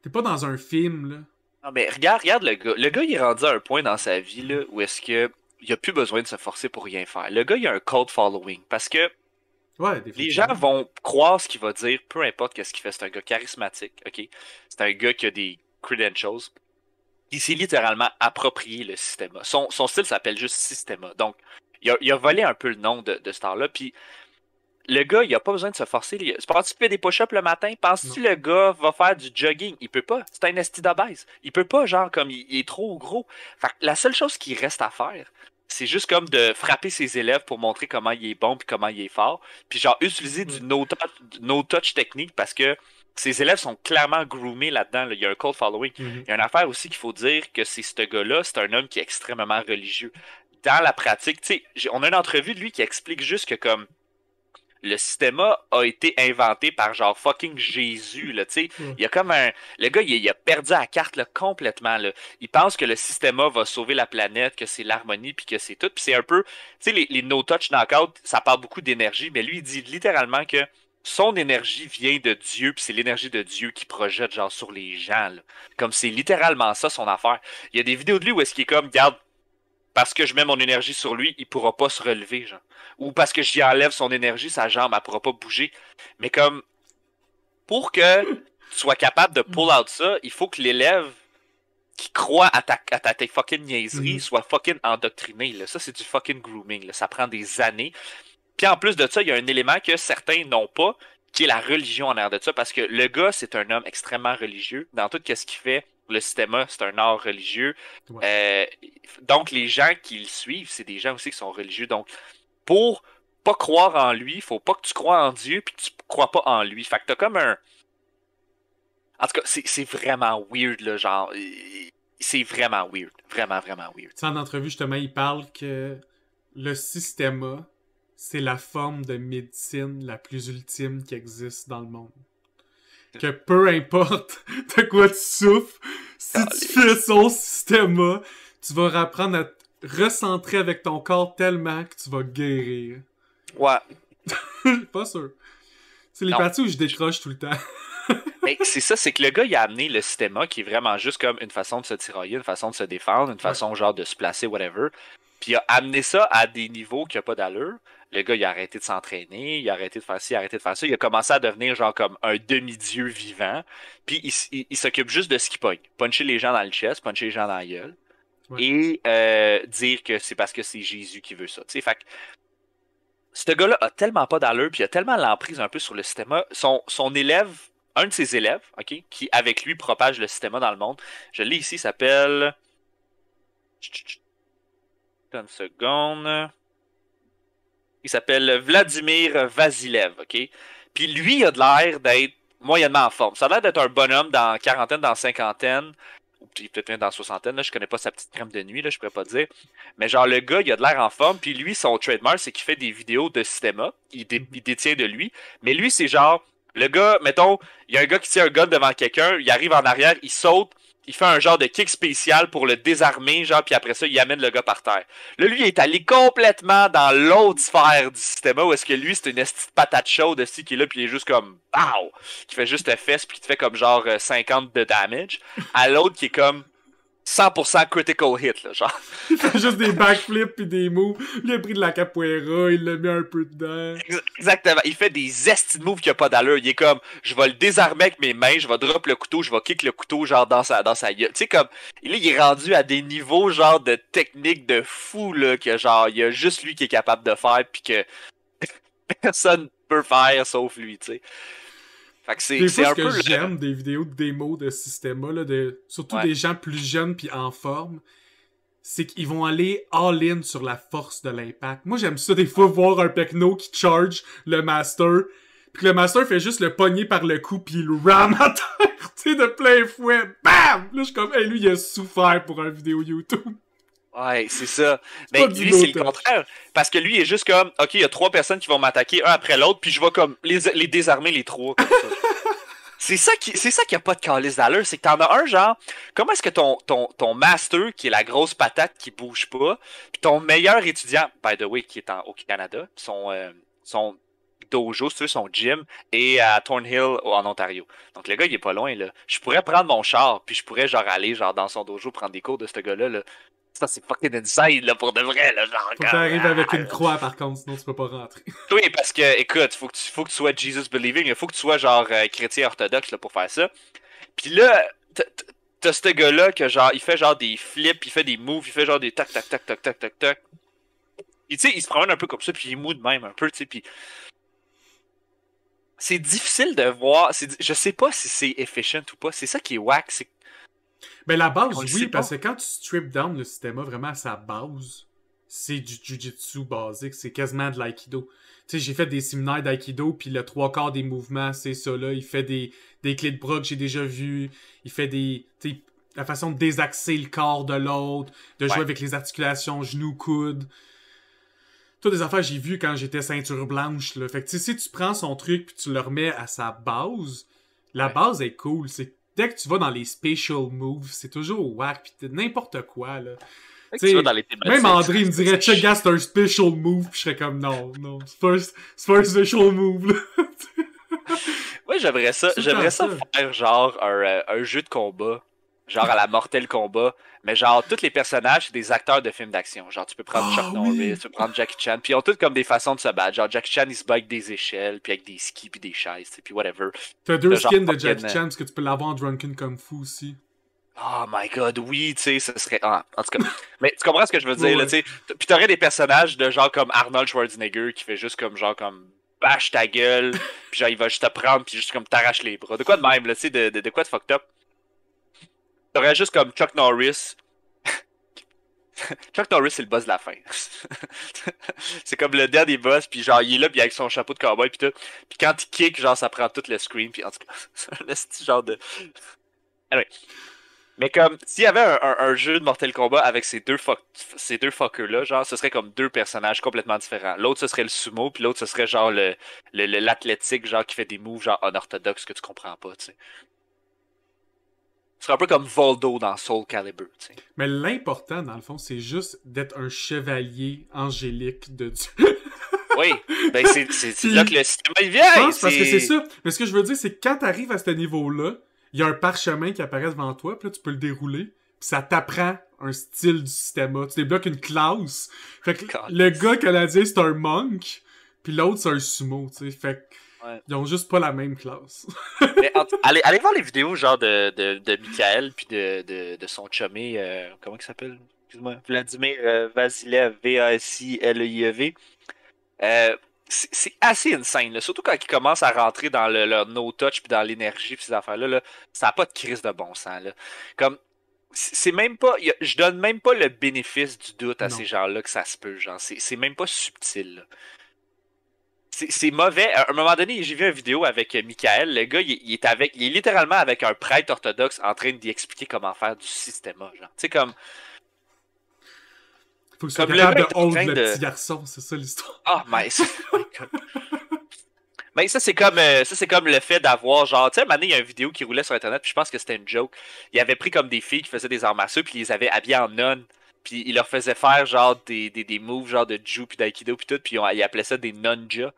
[SPEAKER 1] T'es pas dans un film, là.
[SPEAKER 2] Non, mais regarde le gars. Le gars, il est rendu à un point dans sa vie là, où est-ce que il a plus besoin de se forcer pour rien faire. Le gars, il a un cult following. Parce que les gens vont croire ce qu'il va dire, peu importe qu'est-ce qu'il fait. C'est un gars charismatique, ok? C'est un gars qui a des credentials. Il s'est littéralement approprié le Systema. Son style s'appelle juste Systema. Donc, il a volé un peu le nom de ce temps-là. Puis, le gars, il a pas besoin de se forcer. Penses-tu qu'il fait des push-ups le matin? Penses-tu le gars va faire du jogging? Il peut pas. C'est un esti d'obèse. Il peut pas, genre, comme il est trop gros. Fait que la seule chose qu'il reste à faire, c'est juste comme de frapper ses élèves pour montrer comment il est bon puis comment il est fort. Puis genre, utiliser du no-touch technique parce que ses élèves sont clairement groomés là-dedans. Là. Il y a un cult following. Il y a une affaire aussi qu'il faut dire que c'est ce gars-là, c'est un homme qui est extrêmement religieux. Dans la pratique, tu sais, on a une entrevue de lui qui explique juste que comme le Systema a été inventé par genre fucking Jésus, là, tu sais. Il y a comme un... Le gars, il a perdu la carte, là, complètement, là. Il pense que le Systema va sauver la planète, que c'est l'harmonie, puis que c'est tout. Puis c'est un peu... Tu sais, les no-touch knockout, ça parle beaucoup d'énergie, mais lui, il dit littéralement que son énergie vient de Dieu, puis c'est l'énergie de Dieu qui projette, genre, sur les gens, là. Comme c'est littéralement ça, son affaire. Il y a des vidéos de lui où est-ce qu'il est comme, regarde, parce que je mets mon énergie sur lui, il pourra pas se relever, genre. Ou parce que j'y enlève son énergie, sa jambe, elle pourra pas bouger. Mais comme, pour que tu sois capable de pull out ça, il faut que l'élève qui croit à ta fucking niaiserie soit fucking endoctriné, là. Ça, c'est du fucking grooming, là. Ça prend des années. Puis en plus de ça, il y a un élément que certains n'ont pas, qui est la religion en arrière de ça, parce que le gars, c'est un homme extrêmement religieux. Dans tout ce qu'il fait, le système, c'est un art religieux.
[SPEAKER 1] Ouais.
[SPEAKER 2] Donc, les gens qui le suivent, c'est des gens aussi qui sont religieux. Donc, pour pas croire en lui, faut pas que tu crois en Dieu puis que tu crois pas en lui. Fait que t'as comme un... En tout cas, c'est vraiment weird, là, genre... C'est vraiment weird. Vraiment, vraiment weird.
[SPEAKER 1] En entrevue, justement, il parle que le système, c'est la forme de médecine la plus ultime qui existe dans le monde. Que peu importe de quoi tu souffres, si tu fais son système, tu vas apprendre à te recentrer avec ton corps tellement que tu vas guérir.
[SPEAKER 2] Ouais.
[SPEAKER 1] Pas sûr. C'est les parties où je décroche tout le temps.
[SPEAKER 2] Mais c'est ça, c'est que le gars, il a amené le système qui est vraiment juste comme une façon de se tirailler, une façon de se défendre, une façon genre de se placer, whatever. Puis il a amené ça à des niveaux qui n'ont pas d'allure. Le gars, il a arrêté de s'entraîner, il a arrêté de faire ci, il a arrêté de faire ça. Il a commencé à devenir genre comme un demi-dieu vivant. Puis il s'occupe juste de ce qu'il pogne. Puncher les gens dans le chest, puncher les gens dans la gueule. Ouais. Et dire que c'est parce que c'est Jésus qui veut ça. Tu sais, fait que ce gars-là a tellement pas d'allure, puis il a tellement l'emprise un peu sur le système. Son élève, un de ses élèves, ok, qui avec lui propage le système dans le monde, je l'ai ici, il s'appelle... Une seconde. Il s'appelle Vladimir Vasilev, ok? Puis lui, il a de l'air d'être moyennement en forme. Ça a l'air d'être un bonhomme dans quarantaine, dans cinquantaine, ou peut-être même dans soixantaine, là, je connais pas sa petite crème de nuit, là, je pourrais pas dire. Mais genre, le gars, il a de l'air en forme, puis lui, son trademark, c'est qu'il fait des vidéos de cinéma, il détient de lui, mais lui, c'est genre, le gars, mettons, il y a un gars qui tient un gun devant quelqu'un, il arrive en arrière, il saute, il fait un genre de kick spécial pour le désarmer, genre, puis après ça, il amène le gars par terre. Là, lui, il est allé complètement dans l'autre sphère du système, où est-ce que lui, c'est une petite patate chaude aussi, qui est là, puis il est juste comme, pow! Qui fait juste fesse, puis qui te fait comme genre 50 de damage. À l'autre, qui est comme 100% critical hit, là, genre.
[SPEAKER 1] Il fait juste des backflips pis des moves. Il a pris de la capoeira, il l'a mis un peu dedans.
[SPEAKER 2] Exactement. Il fait des esti de moves qui a pas d'allure. Il est comme, je vais le désarmer avec mes mains, je vais drop le couteau, je vais kick le couteau, genre, dans sa gueule. Tu sais, comme, là, il est rendu à des niveaux, genre, de technique de fou, là, que genre, il y a juste lui qui est capable de faire, pis que personne peut faire sauf lui, tu sais. Fait que c'est un peu
[SPEAKER 1] j'aime des vidéos de démo de système là, surtout des gens plus jeunes puis en forme, c'est qu'ils vont aller all-in sur la force de l'impact. Moi, j'aime ça des fois voir un techno qui charge le master, puis que le master fait juste le pogner par le cou puis il le ram à terre, tu sais, de plein fouet. Bam! Là, je suis comme, hey, lui, il a souffert pour une vidéo YouTube.
[SPEAKER 2] Ouais, c'est ça. Mais lui, c'est le contraire. Parce que lui, il est juste comme, ok, il y a 3 personnes qui vont m'attaquer un après l'autre, puis je vais comme les désarmer les 3 comme ça. C'est ça qui a pas de calice d'allure, c'est que t'en as un genre, comment est-ce que ton master, qui est la grosse patate qui bouge pas, puis ton meilleur étudiant, by the way, qui est au Canada, son dojo, son gym, est à Thornhill en Ontario. Donc le gars, il est pas loin, là. Je pourrais prendre mon char, puis je pourrais genre aller genre dans son dojo prendre des cours de ce gars-là, là. Ça, c'est fucking insane, là, pour de vrai, là, genre.
[SPEAKER 1] Faut que t'arrives avec une croix, par contre, sinon tu peux pas rentrer.
[SPEAKER 2] Oui, parce que, écoute, faut que tu sois Jesus believing, il faut que tu sois, genre, chrétien orthodoxe, là, pour faire ça. Puis là, t'as ce gars-là que, genre, il fait, genre, des flips, il fait des moves, il fait, genre, des tac, tac, tac, tac, tac, tac, tac. Et, tu sais, il se promène un peu comme ça, puis il est mou de même, un peu, tu sais, puis... C'est difficile de voir, je sais pas si c'est efficient ou pas, c'est ça qui est whack, c'est...
[SPEAKER 1] Ben la base, oui, parce que quand tu strip down le système vraiment à sa base, c'est du jujitsu basique, c'est quasiment de l'aïkido. Tu sais, j'ai fait des séminaires d'aïkido, puis le 3/4 des mouvements, c'est ça là. Il fait des clés de bras que j'ai déjà vues, il fait des... Tu sais, la façon de désaxer le corps de l'autre, de jouer avec les articulations genoux-coudes. Toutes des affaires que j'ai vues quand j'étais ceinture blanche, là. Fait que, tu sais, si tu prends son truc, puis tu le remets à sa base, la base est cool, c'est dès que tu vas dans les special moves, c'est toujours whack, pis n'importe quoi, là. Tu vas dans les même André me dirait, check, gars, c'est un special move, pis je serais comme, non, c'est pas un special move, là.
[SPEAKER 2] Ouais, j'aimerais ça faire, genre, un jeu de combat, genre à la Mortal Kombat, mais genre, tous les personnages, c'est des acteurs de films d'action. Genre, tu peux prendre Chuck Norris, tu peux prendre Jackie Chan, puis ils ont tous comme des façons de se battre. Genre, Jackie Chan, il se bat avec des échelles, puis avec des skis, puis des chaises, puis whatever.
[SPEAKER 1] T'as 2 skins de Jackie Chan, parce que tu peux l'avoir en Drunken Kung Fu aussi.
[SPEAKER 2] Oh my god, oui, tu sais, ce serait... Ah, en tout cas, mais tu comprends ce que je veux dire, là, tu sais. Puis t'aurais des personnages de genre comme Arnold Schwarzenegger qui fait juste comme genre comme bâche ta gueule, puis genre il va juste te prendre, puis juste comme t'arrache les bras. De quoi de même, là, tu sais, de quoi de fucked up. T'aurais juste comme Chuck Norris. Chuck Norris, c'est le boss de la fin. C'est comme le dernier boss, puis genre, il est là, puis avec son chapeau de cowboy, puis tout. Puis quand il kick, genre, ça prend tout le screen, puis en tout cas, c'est un esti genre de... Anyway. Mais comme, s'il y avait un jeu de Mortal Kombat avec ces deux fuckers-là, genre, ce serait comme deux personnages complètement différents. L'autre, ce serait le sumo, puis l'autre, ce serait genre l'athlétique, genre, qui fait des moves, genre, unorthodoxes que tu comprends pas, tu sais. Ce serait un peu comme Voldo dans Soul Calibur, tu sais.
[SPEAKER 1] Mais l'important, dans le fond, c'est juste d'être un chevalier angélique de Dieu.
[SPEAKER 2] Oui, ben c'est là que le système il vient.
[SPEAKER 1] Je pense parce que c'est ça. Mais ce que je veux dire, c'est que quand t'arrives à ce niveau-là, il y a un parchemin qui apparaît devant toi, puis là, tu peux le dérouler, puis ça t'apprend un style du système. Tu débloques une classe. Fait que le gars canadien, c'est un monk, puis l'autre, c'est un sumo, tu sais. Fait que ils ont juste pas la même classe.
[SPEAKER 2] Mais allez voir les vidéos genre de Michael puis de son chumé, comment il s'appelle? Excuse-moi, Vladimir Vasilev, Vasilev. C'est assez insane, là. Surtout quand ils commencent à rentrer dans leur no-touch puis dans l'énergie puis ces affaires-là, là, ça n'a pas de crise de bon sens. Là. Comme, c'est même pas, je donne même pas le bénéfice du doute à ces gens-là que ça se peut. Genre, c'est même pas subtil. Là. C'est mauvais. À un moment donné, j'ai vu une vidéo avec Michael. Le gars, il est littéralement avec un prêtre orthodoxe en train d'y expliquer comment faire du système. Genre, tu sais, comme.
[SPEAKER 1] Faut que tu sois capable de hold le petit garçon, c'est ça l'histoire.
[SPEAKER 2] Ah, mais mais ça c'est comme le fait d'avoir genre, tu sais, un moment donné, il y a une vidéo qui roulait sur internet, puis je pense que c'était une joke. Il avait pris comme des filles qui faisaient des arts martiaux, puis ils les avaient habillées en nonnes, puis il leur faisait faire genre des moves genre de Ju puis d'Aikido puis tout, puis ils appelaient ça des nunja.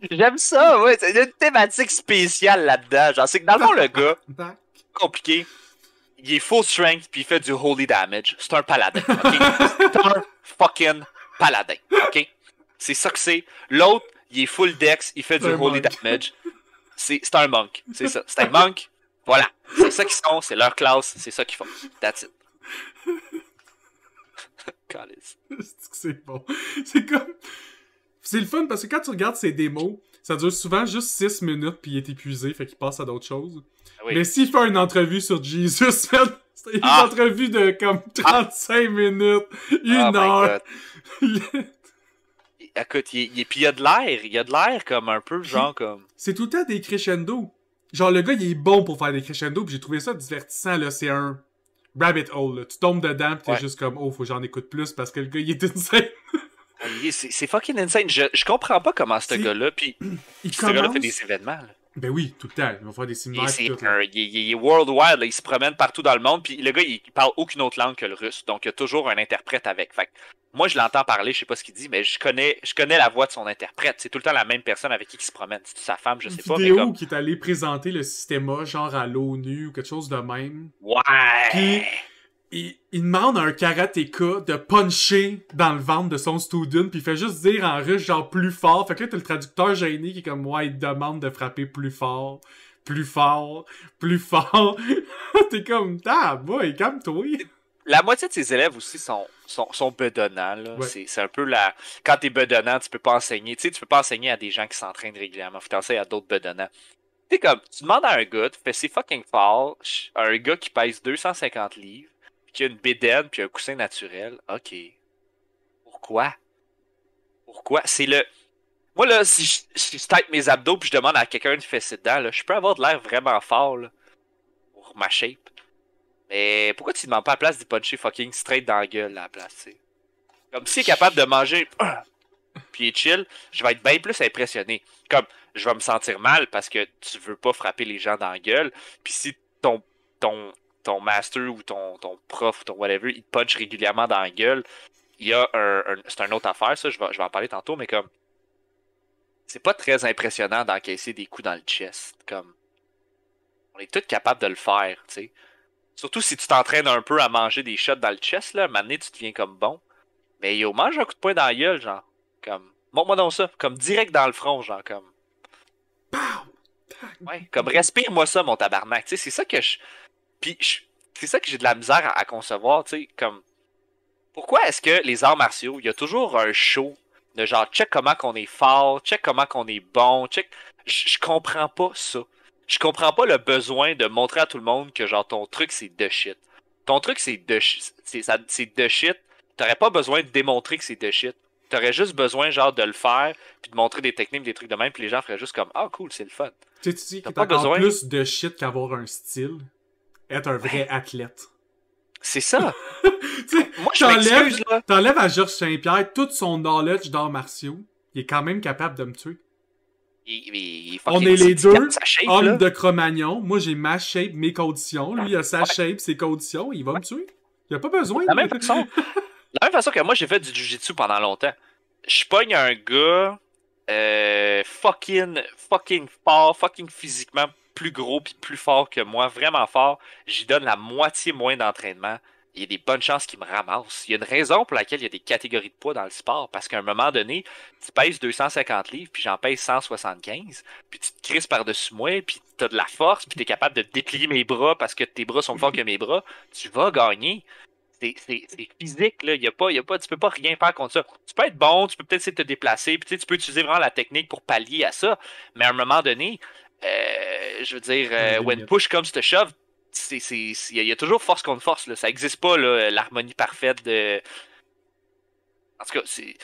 [SPEAKER 2] J'aime ça, ouais, c'est une thématique spéciale là-dedans. Genre, c'est que dans le fond, le gars, compliqué, il est full strength puis il fait du holy damage. C'est un paladin, ok? C'est un fucking paladin, ok? C'est ça que c'est. L'autre, il est full dex, il fait du holy damage. C'est un monk, c'est ça. C'est un monk, voilà. C'est ça qu'ils sont, c'est leur classe, c'est ça qu'ils font. That's it.
[SPEAKER 1] C'est bon. C'est comme... C'est le fun parce que quand tu regardes ses démos, ça dure souvent juste 6 minutes puis il est épuisé, fait qu'il passe à d'autres choses. Oui. Mais s'il fait une entrevue sur Jesus, c'est une entrevue de comme 35 minutes, 1 heure.
[SPEAKER 2] Écoute, puis il y a de l'air comme un peu genre comme...
[SPEAKER 1] C'est tout le temps des crescendo. Genre le gars il est bon pour faire des crescendo puis j'ai trouvé ça divertissant là, c'est un rabbit hole là. Tu tombes dedans pis t'es juste comme oh faut que j'en écoute plus parce que le gars il est insane.
[SPEAKER 2] C'est fucking insane. Je comprends pas comment ce gars-là, pis ce gars-là fait des événements. Là.
[SPEAKER 1] Ben oui, tout le temps. Il va faire des séminaires.
[SPEAKER 2] Il est worldwide, là. Il se promène partout dans le monde, puis le gars, il parle aucune autre langue que le russe. Donc, il y a toujours un interprète avec. Fait que, moi, je l'entends parler, je sais pas ce qu'il dit, mais je connais la voix de son interprète. C'est tout le temps la même personne avec qui il se promène. C'est sa femme, je sais pas.
[SPEAKER 1] Une vidéo qui est allée présenter le système genre à l'ONU ou quelque chose de même.
[SPEAKER 2] Ouais!
[SPEAKER 1] Puis, il demande à un karatéka de puncher dans le ventre de son student, puis il fait juste dire en russe genre plus fort. Fait que là, t'as le traducteur gêné qui est comme ouais, il demande de frapper plus fort, plus fort, plus fort. T'es comme boy, calme-toi.
[SPEAKER 2] La moitié de ses élèves aussi sont bedonnants. Là. Ouais. C'est un peu la. Quand t'es bedonnant, tu peux pas enseigner. Tu sais, tu peux pas enseigner à des gens qui s'entraînent régulièrement. Faut t'enseigner à d'autres bedonnants. Tu sais, comme, tu demandes à un gars, tu fais c'est fucking fort, un gars qui pèse 250 livres, qui a une bédaine puis un coussin naturel. Ok. Pourquoi? C'est le... Moi, là, si je tape mes abdos puis je demande à quelqu'un de fesser dedans, là, je peux avoir de l'air vraiment fort, là, pour ma shape. Mais pourquoi tu demandes pas à la place de puncher fucking straight dans la gueule, à la place, tu sais? Comme s'il est capable de manger puis il est chill, je vais être bien plus impressionné. Comme, je vais me sentir mal parce que tu veux pas frapper les gens dans la gueule. Puis si ton master ou ton prof ou ton whatever, il te punch régulièrement dans la gueule, il y a c'est une autre affaire, ça, je vais en parler tantôt, mais comme, c'est pas très impressionnant d'encaisser des coups dans le chest. Comme, on est tous capables de le faire, tu sais. Surtout si tu t'entraînes un peu à manger des shots dans le chest, là, à un moment donné, tu deviens comme bon. Mais yo, mange un coup de poing dans la gueule, genre. Comme, montre-moi donc ça. Comme direct dans le front, genre, comme. Ouais, comme respire-moi ça, mon tabarnak. Tu sais, c'est ça que c'est ça que j'ai de la misère à concevoir, tu sais. Comme, pourquoi est-ce que les arts martiaux, il y a toujours un show de genre, check comment qu'on est fort, check comment qu'on est bon, check. Je comprends pas ça. Je comprends pas le besoin de montrer à tout le monde que genre ton truc c'est de shit. Ton truc c'est de shit. C'est de shit. T'aurais pas besoin de démontrer que c'est de shit. T'aurais juste besoin genre de le faire puis de montrer des techniques, des trucs de même puis les gens feraient juste comme ah cool, c'est le fun.
[SPEAKER 1] Tu sais
[SPEAKER 2] T'as
[SPEAKER 1] qu'il est
[SPEAKER 2] pas
[SPEAKER 1] encore
[SPEAKER 2] besoin.
[SPEAKER 1] plus de shit qu'avoir un style. Être un vrai athlète.
[SPEAKER 2] C'est ça. Moi je
[SPEAKER 1] T'enlèves
[SPEAKER 2] m'excuse là.
[SPEAKER 1] t'enlèves à Georges Saint-Pierre tout son knowledge d'arts martiaux. Il est quand même capable de me tuer. On est les deux hommes de Cro-Magnon. Moi, j'ai ma shape, mes conditions. Lui, il a sa shape, ses conditions. Il va me tuer. Il a pas besoin.
[SPEAKER 2] De la même façon que moi, j'ai fait du jiu-jitsu pendant longtemps. Je pogne un gars fucking fort, fucking physiquement plus gros puis plus fort que moi, vraiment fort. J'y donne la moitié moins d'entraînement. Il y a des bonnes chances qu'il me ramasse. Il y a une raison pour laquelle il y a des catégories de poids dans le sport. Parce qu'à un moment donné, tu pèses 250 livres, puis j'en pèse 175, puis tu te crisses par-dessus moi, puis tu as de la force, puis tu es capable de déplier mes bras parce que tes bras sont plus forts que mes bras. Tu vas gagner. C'est physique, là. Tu peux pas rien faire contre ça. Tu peux être bon, tu peux peut-être essayer de te déplacer, puis tu peux utiliser vraiment la technique pour pallier à ça. Mais à un moment donné, je veux dire, when push comes to shove, il y a toujours force contre force. Là. Ça n'existe pas, l'harmonie parfaite de. En tout cas, c'est.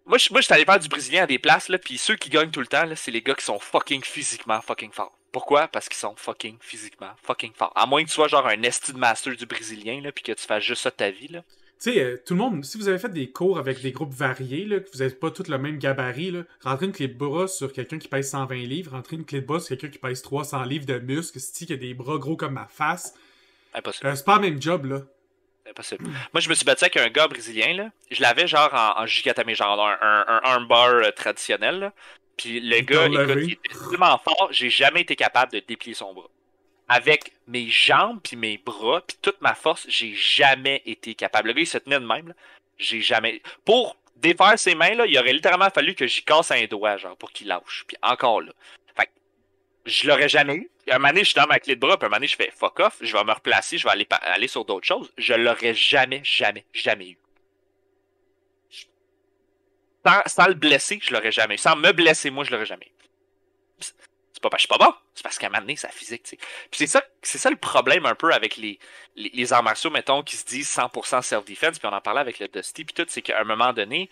[SPEAKER 2] Moi, je suis allé faire du brésilien à des places, là, puis ceux qui gagnent tout le temps, là, c'est les gars qui sont fucking physiquement fucking forts. Pourquoi? Parce qu'ils sont fucking physiquement fucking forts. À moins que tu sois genre un esti de master du brésilien, là, puis que tu fasses juste ça de ta vie, là.
[SPEAKER 1] Tu sais, tout le monde, si vous avez fait des cours avec des groupes variés, là, que vous n'êtes pas tous le même gabarit, là, rentrer une clé de bras sur quelqu'un qui pèse 120 livres, rentrer une clé de bras sur quelqu'un qui pèse 300 livres de muscles, qui a des bras gros comme ma face.
[SPEAKER 2] Impossible.
[SPEAKER 1] C'est pas le même job, là.
[SPEAKER 2] Impossible. Moi, je me suis battu avec un gars brésilien, là. Je l'avais genre en gigatame, genre un armbar traditionnel, là. Puis le gars, écoute, il était tellement fort, j'ai jamais été capable de déplier son bras. Avec mes jambes, puis mes bras, puis toute ma force, j'ai jamais été capable. Le gars, il se tenait de même, là. J'ai jamais... Pour défaire ses mains, là, il aurait littéralement fallu que j'y casse un doigt, genre, pour qu'il lâche. Puis encore, là. Fait que je l'aurais jamais eu. Un moment donné, je suis dans ma clé de bras, puis un moment donné, je fais fuck off, je vais me replacer, je vais aller sur d'autres choses. Je l'aurais jamais eu. Sans le blesser, je l'aurais jamais eu. Sans me blesser, moi, je l'aurais jamais eu. C'est pas parce que je suis pas bon, c'est parce qu'à un moment donné, c'est la physique, tu sais. Puis c'est ça le problème un peu avec les arts martiaux, mettons, qui se disent 100% self-defense, puis on en parlait avec le Dusty, puis tout, c'est qu'à un moment donné,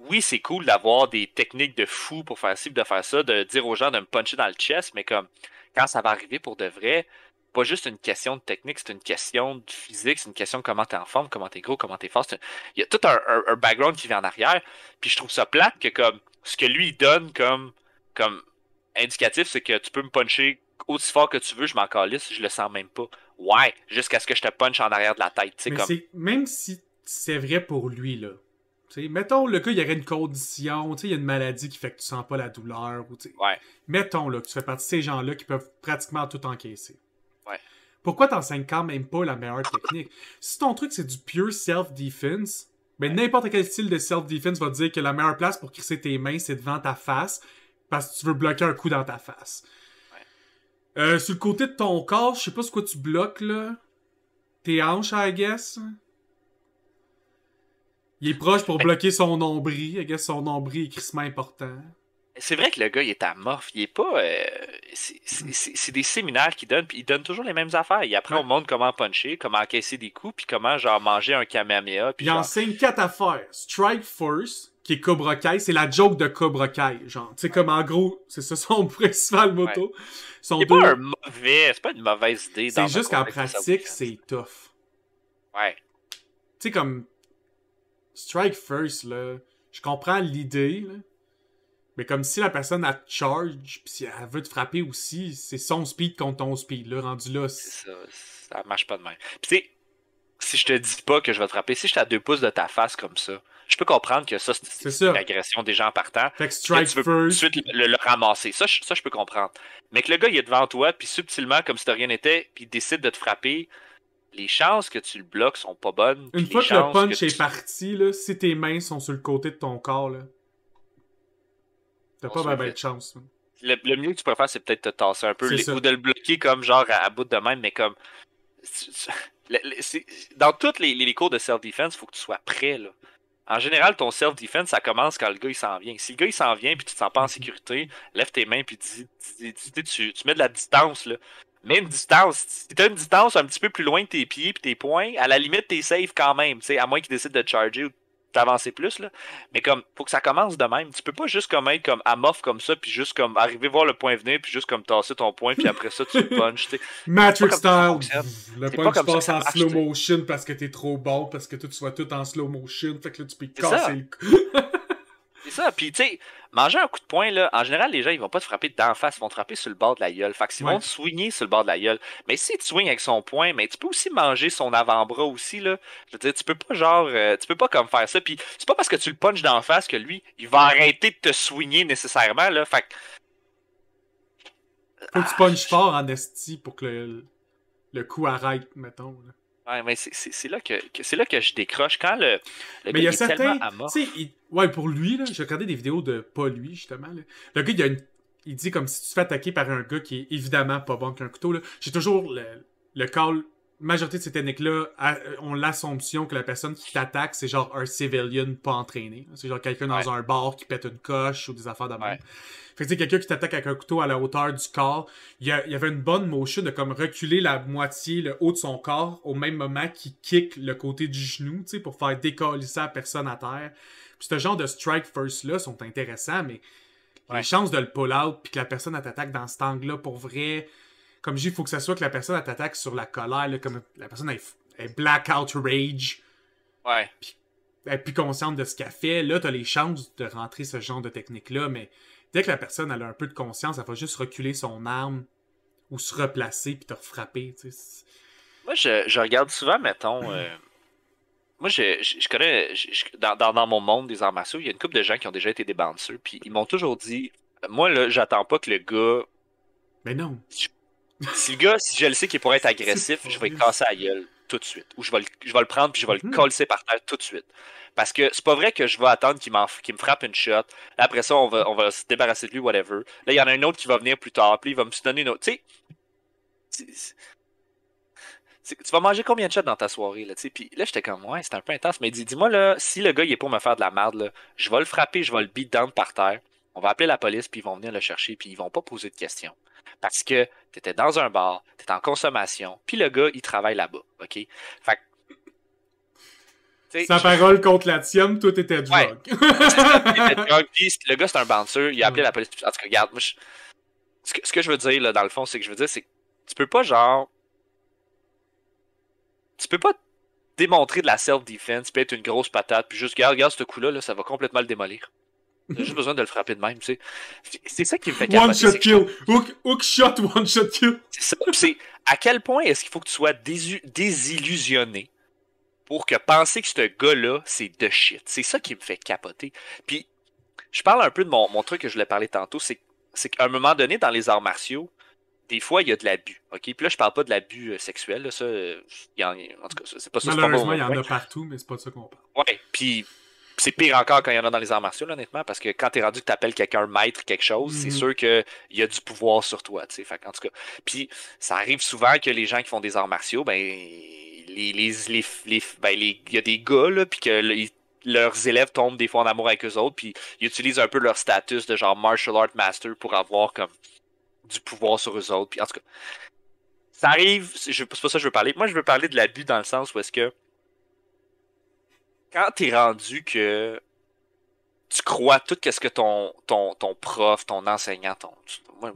[SPEAKER 2] oui, c'est cool d'avoir des techniques de fou pour faire ci, de faire ça, de dire aux gens de me puncher dans le chest, mais comme, quand ça va arriver pour de vrai, pas juste une question de technique, c'est une question de physique, c'est une question de comment t'es en forme, comment t'es gros, comment t'es fort. Il y a tout un background qui vient en arrière, puis je trouve ça plate que comme, ce que lui il donne comme indicatif, c'est que tu peux me puncher aussi fort que tu veux, je m'en calisse, je le sens même pas. Ouais, jusqu'à ce que je te punch en arrière de la tête.
[SPEAKER 1] Mais
[SPEAKER 2] comme...
[SPEAKER 1] même si c'est vrai pour lui, là. T'sais, mettons, le gars, il y aurait une condition, il y a une maladie qui fait que tu sens pas la douleur. Ou,
[SPEAKER 2] ouais.
[SPEAKER 1] Mettons là, que tu fais partie de ces gens-là qui peuvent pratiquement tout encaisser.
[SPEAKER 2] Ouais.
[SPEAKER 1] Pourquoi t'enseignes quand même pas la meilleure technique? Si ton truc, c'est du pure self-defense, ben n'importe quel style de self-defense va te dire que la meilleure place pour crisser tes mains, c'est devant ta face, parce que tu veux bloquer un coup dans ta face. Ouais. Sur le côté de ton corps, je sais pas ce que tu bloques, là. Tes hanches, I guess. Il est proche pour bloquer son nombril. I guess son nombril est crissement important.
[SPEAKER 2] C'est vrai que le gars, il est amorphe. Il est pas... c'est des séminaires qu'il donne, puis il donne toujours les mêmes affaires. Il apprend au monde comment puncher, comment encaisser des coups, puis comment, genre, manger un Kamehameha.
[SPEAKER 1] Il enseigne 4 affaires. Strike first, qui est Cobra Kai. C'est la joke de Cobra Kai, genre. Tu sais, comme en gros, c'est ça son principal moto.
[SPEAKER 2] Ouais. C'est pas c'est pas une mauvaise idée.
[SPEAKER 1] C'est juste qu'en pratique, c'est tough.
[SPEAKER 2] Ouais.
[SPEAKER 1] Tu sais, comme... Strike first, là, je comprends l'idée, là. Mais comme si la personne a charge, pis si elle veut te frapper aussi, c'est son speed contre ton speed, là, rendu là.
[SPEAKER 2] C'est ça, ça marche pas de même. Pis tu sais, si je te dis pas que je vais te frapper, si je suis à 2 pouces de ta face comme ça, je peux comprendre que ça, c'est une agression des gens en partant.
[SPEAKER 1] Fait que strike
[SPEAKER 2] tu veux
[SPEAKER 1] first.
[SPEAKER 2] tout de suite le ramasser. Ça, je peux comprendre. Mais que le gars, il est devant toi, puis subtilement, comme si de rien n'était, puis il décide de te frapper, les chances que tu le bloques sont pas bonnes.
[SPEAKER 1] Une fois que le punch est parti, là, si tes mains sont sur le côté de ton corps, là, t'as pas bien de chance.
[SPEAKER 2] Le mieux que tu peux faire, c'est peut-être te tasser un peu, ou de le bloquer comme genre à bout de même, mais comme... Dans tous les cours de self-defense, il faut que tu sois prêt, là. En général, ton self-defense, ça commence quand le gars il s'en vient. Si le gars il s'en vient puis tu te sens pas en sécurité, lève tes mains puis tu mets de la distance là. Mets une distance. Si t'as une distance un petit peu plus loin de tes pieds puis tes poings, à la limite t'es safe quand même, tu sais, à moins qu'il décide de charger ou d'avancer plus là. Mais comme faut que ça commence de même. Tu peux pas juste comme être comme amorphe comme ça puis juste comme arriver voir le point venir puis juste comme tasser ton point puis après ça tu le punches, tu sais.
[SPEAKER 1] Matrix style, le
[SPEAKER 2] C'est pas
[SPEAKER 1] punch
[SPEAKER 2] comme ça que
[SPEAKER 1] passe
[SPEAKER 2] ça
[SPEAKER 1] en
[SPEAKER 2] marche,
[SPEAKER 1] slow
[SPEAKER 2] tu sais.
[SPEAKER 1] motion parce que t'es trop bon, parce que toi tu vois tout en slow motion, fait que là tu peux
[SPEAKER 2] C'est ça.
[SPEAKER 1] casser le cou.
[SPEAKER 2] C'est ça, puis tu sais, manger un coup de poing, là, en général, les gens, ils vont pas te frapper d'en face, ils vont te frapper sur le bord de la gueule. Fait qu'ils
[SPEAKER 1] Ouais.
[SPEAKER 2] vont te swinguer sur le bord de la gueule. Mais si tu swings avec son poing, mais tu peux aussi manger son avant-bras aussi, là. Je veux dire, tu peux pas genre, tu peux pas comme faire ça, puis c'est pas parce que tu le punches d'en face que lui, il va arrêter de te swinguer nécessairement, là. Fait que...
[SPEAKER 1] Faut que tu punches fort en esti pour que le coup arrête, mettons. Là.
[SPEAKER 2] Ouais, mais c'est là c'est là que je décroche. Quand le
[SPEAKER 1] Mais
[SPEAKER 2] gars
[SPEAKER 1] il y a
[SPEAKER 2] il est tellement
[SPEAKER 1] certains.
[SPEAKER 2] amorphe.
[SPEAKER 1] Tu sais, ouais, pour lui, là, j'ai regardé des vidéos de pas lui, justement. Là. Le gars, il dit comme si tu te fais attaquer par un gars qui est évidemment pas bon qu'un couteau. Là. J'ai toujours le call. Majorité de ces techniques-là ont l'assomption que la personne qui t'attaque, c'est genre un civilian pas entraîné. C'est genre quelqu'un dans un bar qui pète une coche ou des affaires de même.
[SPEAKER 2] Ouais.
[SPEAKER 1] Fait que tu sais, quelqu'un qui t'attaque avec un couteau à la hauteur du corps, il y avait une bonne motion de comme reculer la moitié, le haut de son corps, au même moment qu'il kick le côté du genou, tu sais, pour faire décalisser la personne à terre. Puis ce genre de strike first-là sont intéressants, mais les chances de le pull-out puis que la personne t'attaque dans cet angle-là, pour vrai, comme je dis, il faut que ça soit que la personne t'attaque sur la colère, là, comme la personne est blackout rage.
[SPEAKER 2] Ouais.
[SPEAKER 1] Puis elle est plus consciente de ce qu'elle fait. Là, t'as les chances de rentrer ce genre de technique-là, mais dès que la personne elle a un peu de conscience, elle va juste reculer son arme ou se replacer puis te refrapper. Tu sais.
[SPEAKER 2] Moi, je regarde souvent, mettons. Moi, je connais. Dans mon monde des arts martiaux, il y a une couple de gens qui ont déjà été des bouncers, puis ils m'ont toujours dit. Moi, là, j'attends pas que le gars.
[SPEAKER 1] Mais non.
[SPEAKER 2] Si le gars, si je le sais qu'il pourrait être agressif, je vais lui casser la gueule tout de suite. Ou je vais le prendre puis je vais le coller par terre tout de suite. Parce que c'est pas vrai que je vais attendre qu'il me frappe une shot. Là, après ça, on va se débarrasser de lui, whatever. Là, il y en a un autre qui va venir plus tard, puis il va me donner une autre. Tu sais, tu vas manger combien de shots dans ta soirée, là, tu sais? Puis là, j'étais comme, ouais, c'est un peu intense. Mais dis-moi, là, si le gars, il est pour me faire de la merde, là, je vais le frapper, je vais le beat down par terre. On va appeler la police, puis ils vont venir le chercher, puis ils vont pas poser de questions. Parce que t'étais dans un bar, t'étais en consommation, puis le gars, il travaille là-bas, OK? Fait que,
[SPEAKER 1] sa parole contre la tienne, tout était drug.
[SPEAKER 2] Ouais. Le gars, c'est un bouncer, il a appelé la police. En tout cas, regarde, moi, ce que je veux dire, là, dans le fond, c'est que tu peux pas, genre, tu peux pas démontrer de la self-defense, puis être une grosse patate, puis juste, regarde ce coup-là, là, ça va complètement le démolir. T'as juste besoin de le frapper de même, tu sais. C'est ça qui me fait capoter.
[SPEAKER 1] One shot kill! Hook shot, one shot kill!
[SPEAKER 2] C'est ça. C'est à quel point est-ce qu'il faut que tu sois désillusionné pour que penser que ce gars-là, c'est de shit. C'est ça qui me fait capoter. Puis, je parle un peu de mon truc que je voulais parler tantôt, c'est qu'à un moment donné, dans les arts martiaux, des fois, il y a de l'abus. OK? Puis là, je parle pas de l'abus sexuel. Là, ça, en tout cas, c'est pas ça.
[SPEAKER 1] Malheureusement, il y en a partout, mais c'est pas de ça qu'on parle.
[SPEAKER 2] Ouais, puis c'est pire encore quand il y en a dans les arts martiaux, là, honnêtement, parce que quand t'es rendu que t'appelles quelqu'un maître quelque chose, c'est sûr qu'il y a du pouvoir sur toi, tu sais. Fait en tout cas, puis ça arrive souvent que les gens qui font des arts martiaux, ben, il y a des gars, là, puis que leurs élèves tombent des fois en amour avec eux autres, puis ils utilisent un peu leur status de genre martial art master pour avoir comme du pouvoir sur eux autres. Puis en tout cas, ça arrive, c'est pas ça que je veux parler. Moi, je veux parler de l'abus dans le sens où est-ce que quand t'es rendu que tu crois tout ce que ton prof, ton enseignant, moi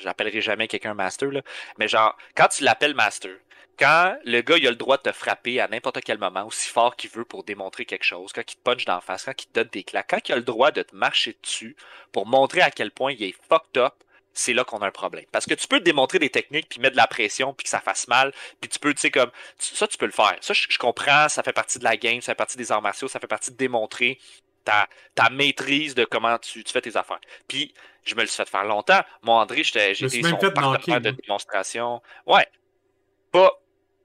[SPEAKER 2] j'appellerai jamais quelqu'un master, là, mais genre, quand tu l'appelles master, quand le gars il a le droit de te frapper à n'importe quel moment, aussi fort qu'il veut pour démontrer quelque chose, quand il te punch d'en face, quand il te donne des claques, quand il a le droit de te marcher dessus pour montrer à quel point il est fucked up, c'est là qu'on a un problème. Parce que tu peux te démontrer des techniques, puis mettre de la pression, puis que ça fasse mal, puis tu peux, tu sais, comme, ça, tu peux le faire. Ça, je comprends, ça fait partie de la game, ça fait partie des arts martiaux, ça fait partie de démontrer ta maîtrise de comment tu fais tes affaires. Puis, je me le suis fait faire longtemps. Moi, André, j'ai été son partenaire de démonstration. Ouais.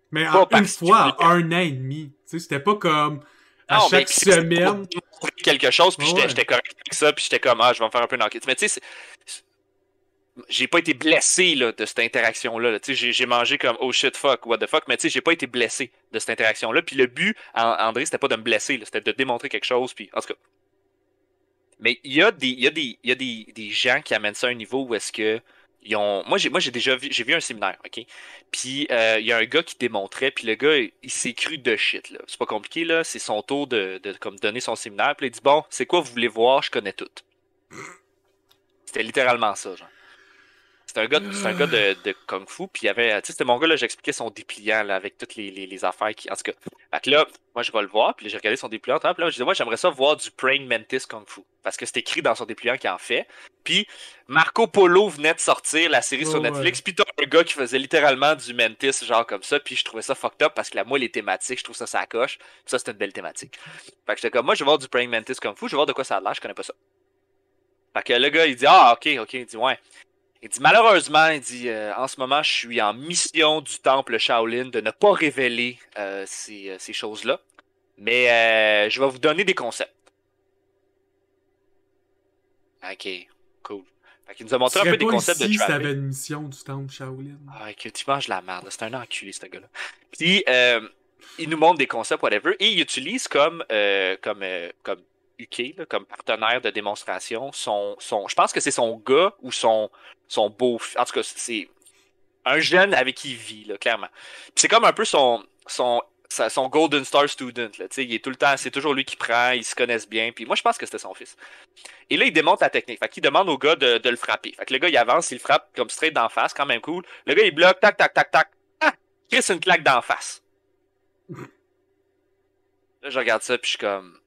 [SPEAKER 1] Mais une fois, un an et demi. Tu sais, c'était pas comme à chaque semaine.
[SPEAKER 2] Quelque chose, puis j'étais correct avec ça, puis j'étais comme, je vais me faire un peu d'enquête. Mais tu sais, j'ai pas été blessé là, de cette interaction-là. Là. J'ai mangé comme oh shit fuck, what the fuck, mais j'ai pas été blessé de cette interaction-là. Puis le but, André, c'était pas de me blesser, c'était de démontrer quelque chose. Puis en tout cas. Mais il y a des gens qui amènent ça à un niveau où est-ce que ils ont. Moi j'ai déjà vu un séminaire, ok? Puis il y a un gars qui démontrait, puis le gars, il s'est cru de shit, là. C'est pas compliqué, là. C'est son tour de comme donner son séminaire. Puis il dit bon, c'est quoi vous voulez voir, je connais tout. C'était littéralement ça, genre. C'est un gars de Kung Fu, puis il y avait, tu sais, c'était mon gars, là, j'expliquais son dépliant, là, avec toutes les affaires qui, en tout cas. Fait que là, moi, je vais le voir, puis là, j'ai regardé son dépliant, puis là, je disais, moi, j'aimerais ça voir du Praying Mantis Kung Fu, parce que c'est écrit dans son dépliant qu'il en fait. Puis Marco Polo venait de sortir la série sur Netflix, puis t'as un gars qui faisait littéralement du Mantis, genre comme ça, puis je trouvais ça fucked up, parce que moi, les thématiques, je trouve ça coche, puis ça, c'était une belle thématique. Fait que j'étais comme, moi, je vais voir du Praying Mantis Kung Fu, je vais voir de quoi ça a l'air, je connais pas ça. Fait que le gars, il dit, ah, ok, il dit, ouais. Il dit malheureusement, il dit en ce moment, je suis en mission du temple Shaolin de ne pas révéler ces choses-là. Mais je vais vous donner des concepts. Ok, cool. Fait qu'il nous a montré un peu des concepts de trapping.
[SPEAKER 1] T'avais une mission du temple Shaolin.
[SPEAKER 2] Ah, que tu manges la merde. C'est un enculé, ce gars-là. Puis il nous montre des concepts, whatever, et il utilise comme UK, là, comme partenaire de démonstration, je pense que c'est son gars ou son beau... En tout cas, c'est un jeune avec qui il vit, là, clairement. C'est comme un peu son Golden Star student. Là, il est tout le temps, c'est toujours lui qui prend, ils se connaissent bien. Puis moi, je pense que c'était son fils. Et là, il démontre la technique. Fait qu'il demande au gars de le frapper. Fait que le gars, il avance, il le frappe comme straight d'en face, quand même cool. Le gars, il bloque, tac, tac, tac, tac. Ah! Chris, une claque d'en face. Là, je regarde ça, puis je suis comme...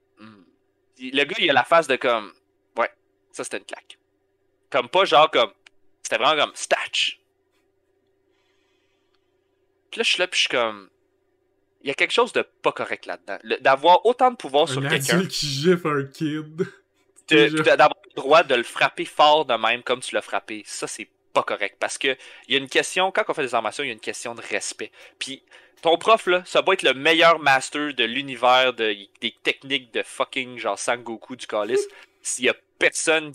[SPEAKER 2] Le gars, il a la face de comme... Ouais, ça, c'était une claque. Comme pas genre comme... C'était vraiment comme... Statch. Puis là, je suis là, puis je suis comme... Il y a quelque chose de pas correct là-dedans. D'avoir autant de pouvoir sur quelqu'un...
[SPEAKER 1] Un adulte qui gifle un kid.
[SPEAKER 2] D'avoir le droit de le frapper fort de même comme tu l'as frappé. Ça, c'est pas correct. Parce que il y a une question... Quand on fait des armations, il y a une question de respect. Puis... Ton prof, là, ça va être le meilleur master de l'univers des techniques de fucking genre Sangoku du calice. S'il y a personne,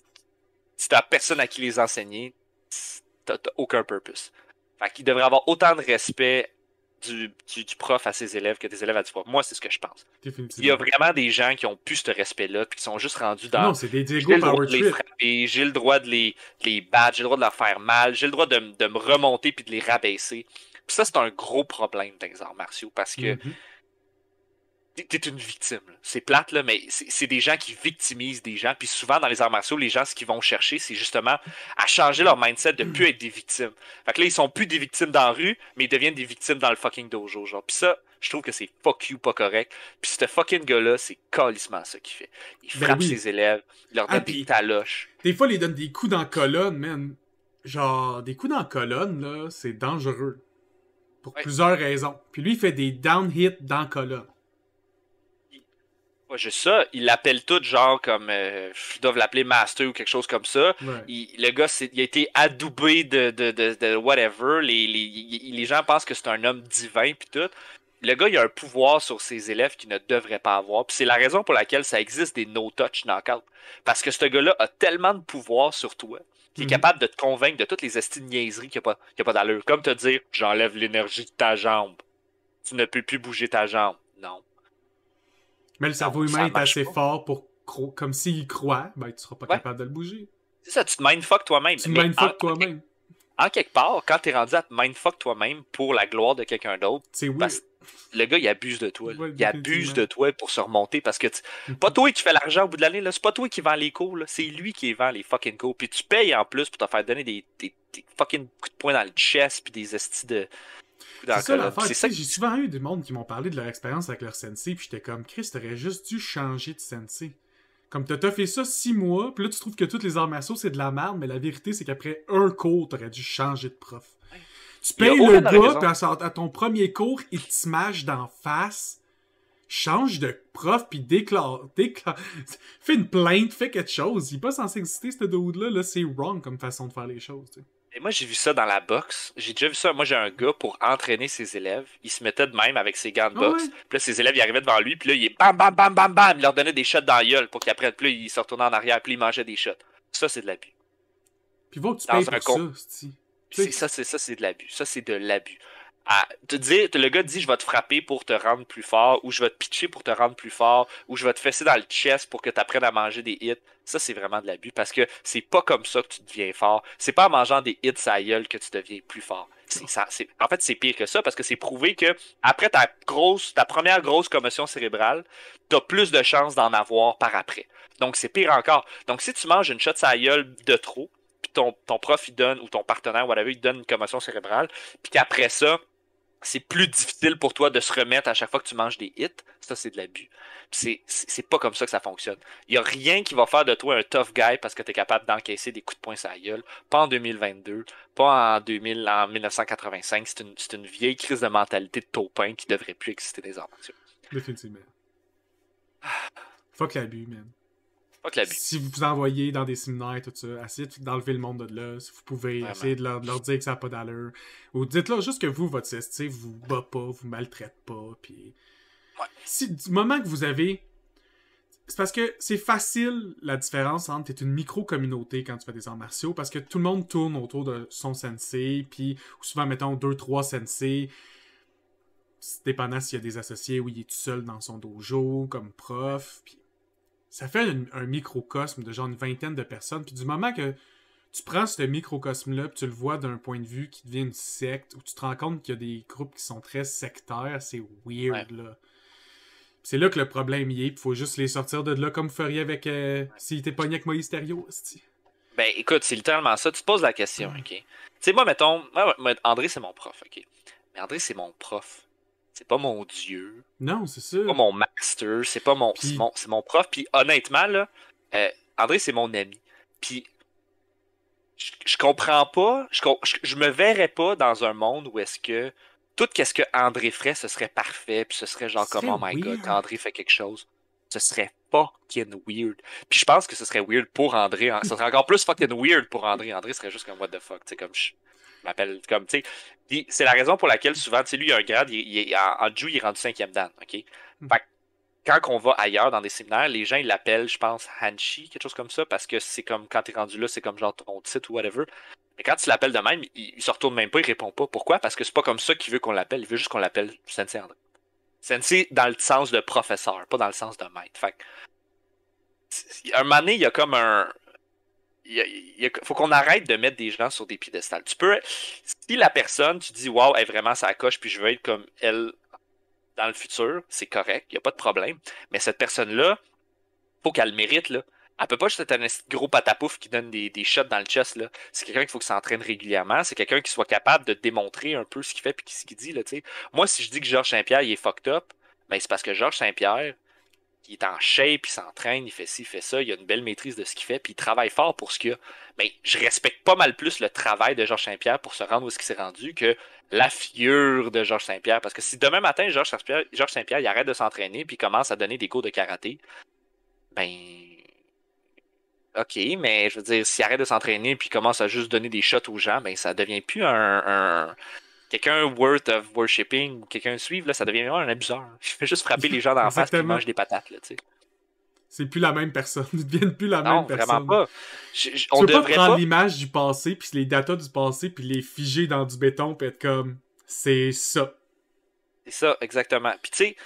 [SPEAKER 2] si t'as personne à qui les enseigner, t'as aucun purpose. Fait qu'il devrait avoir autant de respect du prof à ses élèves que des élèves à du prof. Moi, c'est ce que je pense. Il y a vraiment des gens qui ont plus ce respect-là puis qui sont juste rendus dans...
[SPEAKER 1] Non, c'est des Diego Power
[SPEAKER 2] Trip. J'ai le droit de les frapper, j'ai le droit de les battre, j'ai le droit de leur faire mal, j'ai le droit de me remonter puis de les rabaisser. Puis ça, c'est un gros problème dans les arts martiaux parce que t'es une victime. C'est plate, là, mais c'est des gens qui victimisent des gens. Puis souvent, dans les arts martiaux, les gens, ce qu'ils vont chercher, c'est justement à changer leur mindset de plus être des victimes. Fait que là, ils sont plus des victimes dans la rue, mais ils deviennent des victimes dans le fucking dojo. Genre. Puis ça, je trouve que c'est fuck you, pas correct. Puis ce fucking gars-là, c'est calissement ça qu'il fait. Il frappe ses élèves, il leur donne des taloches.
[SPEAKER 1] Des fois, il donne des coups dans la colonne, man. Genre, des coups dans la colonne, là, c'est dangereux. Pour plusieurs raisons. Puis lui, il fait des down hits dans la colonne.
[SPEAKER 2] Pas juste ça, il l'appelle tout genre comme ils doivent l'appeler Master ou quelque chose comme ça.
[SPEAKER 1] Ouais.
[SPEAKER 2] Le gars, il a été adoubé de whatever. Les gens pensent que c'est un homme divin puis tout. Le gars, il a un pouvoir sur ses élèves qu'il ne devrait pas avoir. Puis c'est la raison pour laquelle ça existe des no-touch knockout. Parce que ce gars-là a tellement de pouvoir sur toi qu'il est capable de te convaincre de toutes les estis de niaiseries qu'il n'y a pas d'allure. Comme te dire, j'enlève l'énergie de ta jambe. Tu ne peux plus bouger ta jambe. Non.
[SPEAKER 1] Mais le cerveau humain est assez fort pour... Comme s'il croit, ben tu seras pas capable de le bouger.
[SPEAKER 2] C'est ça, tu te mindfuck toi-même.
[SPEAKER 1] Tu te mindfuck toi-même.
[SPEAKER 2] En quelque part, quand t'es rendu à te mindfuck toi-même pour la gloire de quelqu'un d'autre,
[SPEAKER 1] c'est weird.
[SPEAKER 2] Le gars, il abuse de toi. Ouais, il abuse de toi pour se remonter parce que pas toi qui fais l'argent au bout de l'année, c'est pas toi qui vend les cours, c'est lui qui vend les fucking cours. Puis tu payes en plus pour te faire donner des fucking coups de poing dans le chest puis des estis de...
[SPEAKER 1] C'est ça l'affaire. J'ai souvent eu des monde qui m'ont parlé de leur expérience avec leur sensei puis j'étais comme, Chris, t'aurais juste dû changer de sensei. Comme t'as fait ça 6 mois, puis là tu trouves que toutes les arts martiaux c'est de la merde, mais la vérité c'est qu'après un cours, t'aurais dû changer de prof. Ouais. Tu payes le gars, puis à ton premier cours, il te smash d'en face, change de prof, puis déclare. Fais une plainte, fais quelque chose. Il est pas censé exister, ce dude-là, là, c'est wrong comme façon de faire les choses. T'sais.
[SPEAKER 2] Et moi, j'ai vu ça dans la boxe. J'ai déjà vu ça. Moi, j'ai un gars pour entraîner ses élèves. Il se mettait de même avec ses gants de boxe. Puis là, ses élèves, ils arrivaient devant lui. Puis là, il est bam, bam, bam, bam, bam. Il leur donnait des shots dans la gueule pour qu'après, puis là, il se retournait en arrière. Puis il mangeait des shots. Ça, c'est de l'abus.
[SPEAKER 1] Puis va que tu
[SPEAKER 2] dans
[SPEAKER 1] payes
[SPEAKER 2] un
[SPEAKER 1] pour
[SPEAKER 2] compte.
[SPEAKER 1] ça, c'ti.
[SPEAKER 2] C'est ça, c'est de l'abus. Ça, c'est de l'abus. Le gars dit je vais te frapper pour te rendre plus fort, ou je vais te pitcher pour te rendre plus fort, ou je vais te fesser dans le chest pour que tu apprennes à manger des hits. Ça, c'est vraiment de l'abus parce que c'est pas comme ça que tu deviens fort. C'est pas en mangeant des hits à la gueule que tu deviens plus fort. En fait, c'est pire que ça parce que c'est prouvé que après ta première grosse commotion cérébrale, t'as plus de chances d'en avoir par après. Donc, c'est pire encore. Donc, si tu manges une shot à la gueule de trop, puis ton prof, il donne, ou ton partenaire, whatever, il donne une commotion cérébrale, puis qu'après ça, c'est plus difficile pour toi de se remettre à chaque fois que tu manges des hits, ça, c'est de l'abus. C'est pas comme ça que ça fonctionne. Il n'y a rien qui va faire de toi un tough guy parce que tu es capable d'encaisser des coups de poing sur la gueule. Pas en 2022, pas en 1985. C'est une vieille crise de mentalité de taupin qui devrait plus exister des arts martiaux.
[SPEAKER 1] Définitivement. Fuck l'abus, man.
[SPEAKER 2] Fuck l'abus.
[SPEAKER 1] Si vous vous envoyez dans des séminaires, tout ça, essayez d'enlever le monde de là. Si vous pouvez,
[SPEAKER 2] Vraiment.
[SPEAKER 1] essayez de leur dire que ça n'a pas d'allure. Ou dites-leur juste que vous, votre CST, vous bat pas, vous maltraite pas. Puis...
[SPEAKER 2] Ouais.
[SPEAKER 1] Si du moment que vous avez... C'est parce que c'est facile la différence entre t'es une micro-communauté quand tu fais des arts martiaux, parce que tout le monde tourne autour de son sensei, puis souvent, mettons, 2-3 sensei, dépendant s'il y a des associés ou il est tout seul dans son dojo, comme prof, puis ça fait un microcosme de genre une vingtaine de personnes, puis du moment que tu prends ce microcosme-là, puis tu le vois d'un point de vue qui devient une secte, où tu te rends compte qu'il y a des groupes qui sont très sectaires, c'est weird, là. C'est là que le problème y est, il faut juste les sortir de là comme vous feriez avec s'il était pogné avec Moïse Thériault.
[SPEAKER 2] Ben écoute, c'est littéralement ça. Tu te poses la question, ok? Tu sais, moi, mettons, André, c'est mon prof, ok? Mais André, c'est mon prof. C'est pas mon dieu.
[SPEAKER 1] Non, c'est ça.
[SPEAKER 2] C'est pas mon master. C'est pas mon.
[SPEAKER 1] Puis...
[SPEAKER 2] C'est mon prof. Puis honnêtement, là, André, c'est mon ami. Puis je comprends pas. Je me verrais pas dans un monde où est-ce que tout ce que André ferait, ce serait parfait, puis ce serait genre comme oh my god, quand André fait quelque chose, ce serait fucking weird. Puis je pense que ce serait weird pour André, ce serait encore plus fucking weird pour André. André serait juste comme what the fuck, tu sais, comme je m'appelle comme tu sais. Puis c'est la raison pour laquelle souvent, tu sais, lui il a un grade, en Ju, il est rendu 5e dan, ok. Fait que quand on va ailleurs dans des séminaires, les gens ils l'appellent, je pense, Hanshi, quelque chose comme ça, parce que c'est comme quand t'es rendu là, c'est comme genre ton titre ou whatever. Mais quand tu l'appelles de même, il se retourne même pas, il répond pas. Pourquoi? Parce que c'est pas comme ça qu'il veut qu'on l'appelle. Il veut juste qu'on l'appelle Sensei André. Sensei dans le sens de professeur, pas dans le sens de maître. Fait que, un moment donné, il y a comme un... faut qu'on arrête de mettre des gens sur des piédestals. Tu peux... Si la personne, tu dis, wow, elle est vraiment sa coche, puis je veux être comme elle dans le futur, c'est correct, il n'y a pas de problème. Mais cette personne-là, faut qu'elle le mérite, là. Elle peut pas juste être un gros patapouf qui donne des shots dans le chest, là. C'est quelqu'un qu'il faut qu'il s'entraîne régulièrement. C'est quelqu'un qui soit capable de démontrer un peu ce qu'il fait et ce qu'il dit, là, tu sais. Moi, si je dis que Georges Saint-Pierre, il est fucked up, ben c'est parce que Georges Saint-Pierre, il est en shape, il s'entraîne, il fait ci, il fait ça, il a une belle maîtrise de ce qu'il fait, puis il travaille fort pour ce qu'il a. Mais je respecte pas mal plus le travail de Georges Saint-Pierre pour se rendre où est-ce qu'il s'est rendu que la fiure de Georges Saint-Pierre. Parce que si demain matin, Georges Saint-Pierre, il arrête de s'entraîner puis commence à donner des cours de karaté, ben... OK, mais je veux dire, s'il arrête de s'entraîner puis commence à juste donner des shots aux gens, ben ça devient plus quelqu'un worth of worshipping ou quelqu'un suivre, là, ça devient vraiment un abuseur. Il fait juste frapper les gens dans la face puis il mange des patates, là, tu sais.
[SPEAKER 1] C'est plus la même personne. Ils deviennent plus la même personne.
[SPEAKER 2] Non, vraiment pas.
[SPEAKER 1] On devrait pas prendre l'image du passé puis les datas du passé puis les figer dans du béton puis être comme c'est ça.
[SPEAKER 2] C'est ça, exactement. Puis tu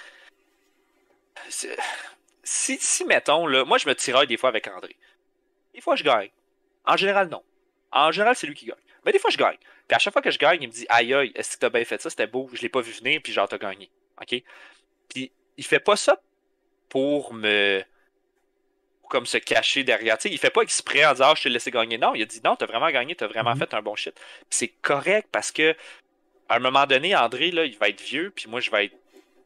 [SPEAKER 2] sais, si mettons, là, moi je me tiraille des fois avec André. Des fois, je gagne. En général, non. En général, c'est lui qui gagne. Mais des fois, je gagne. Puis à chaque fois que je gagne, il me dit aïe aïe, est-ce que t'as bien fait ça? C'était beau, je l'ai pas vu venir, puis genre, t'as gagné. OK? Puis il fait pas ça pour comme se cacher derrière. Tu sais, il fait pas exprès en disant je t'ai laissé gagner. Non, il a dit non, t'as vraiment gagné, t'as vraiment fait un bon shit. Puis c'est correct parce que à un moment donné, André, là, il va être vieux, puis moi, je vais être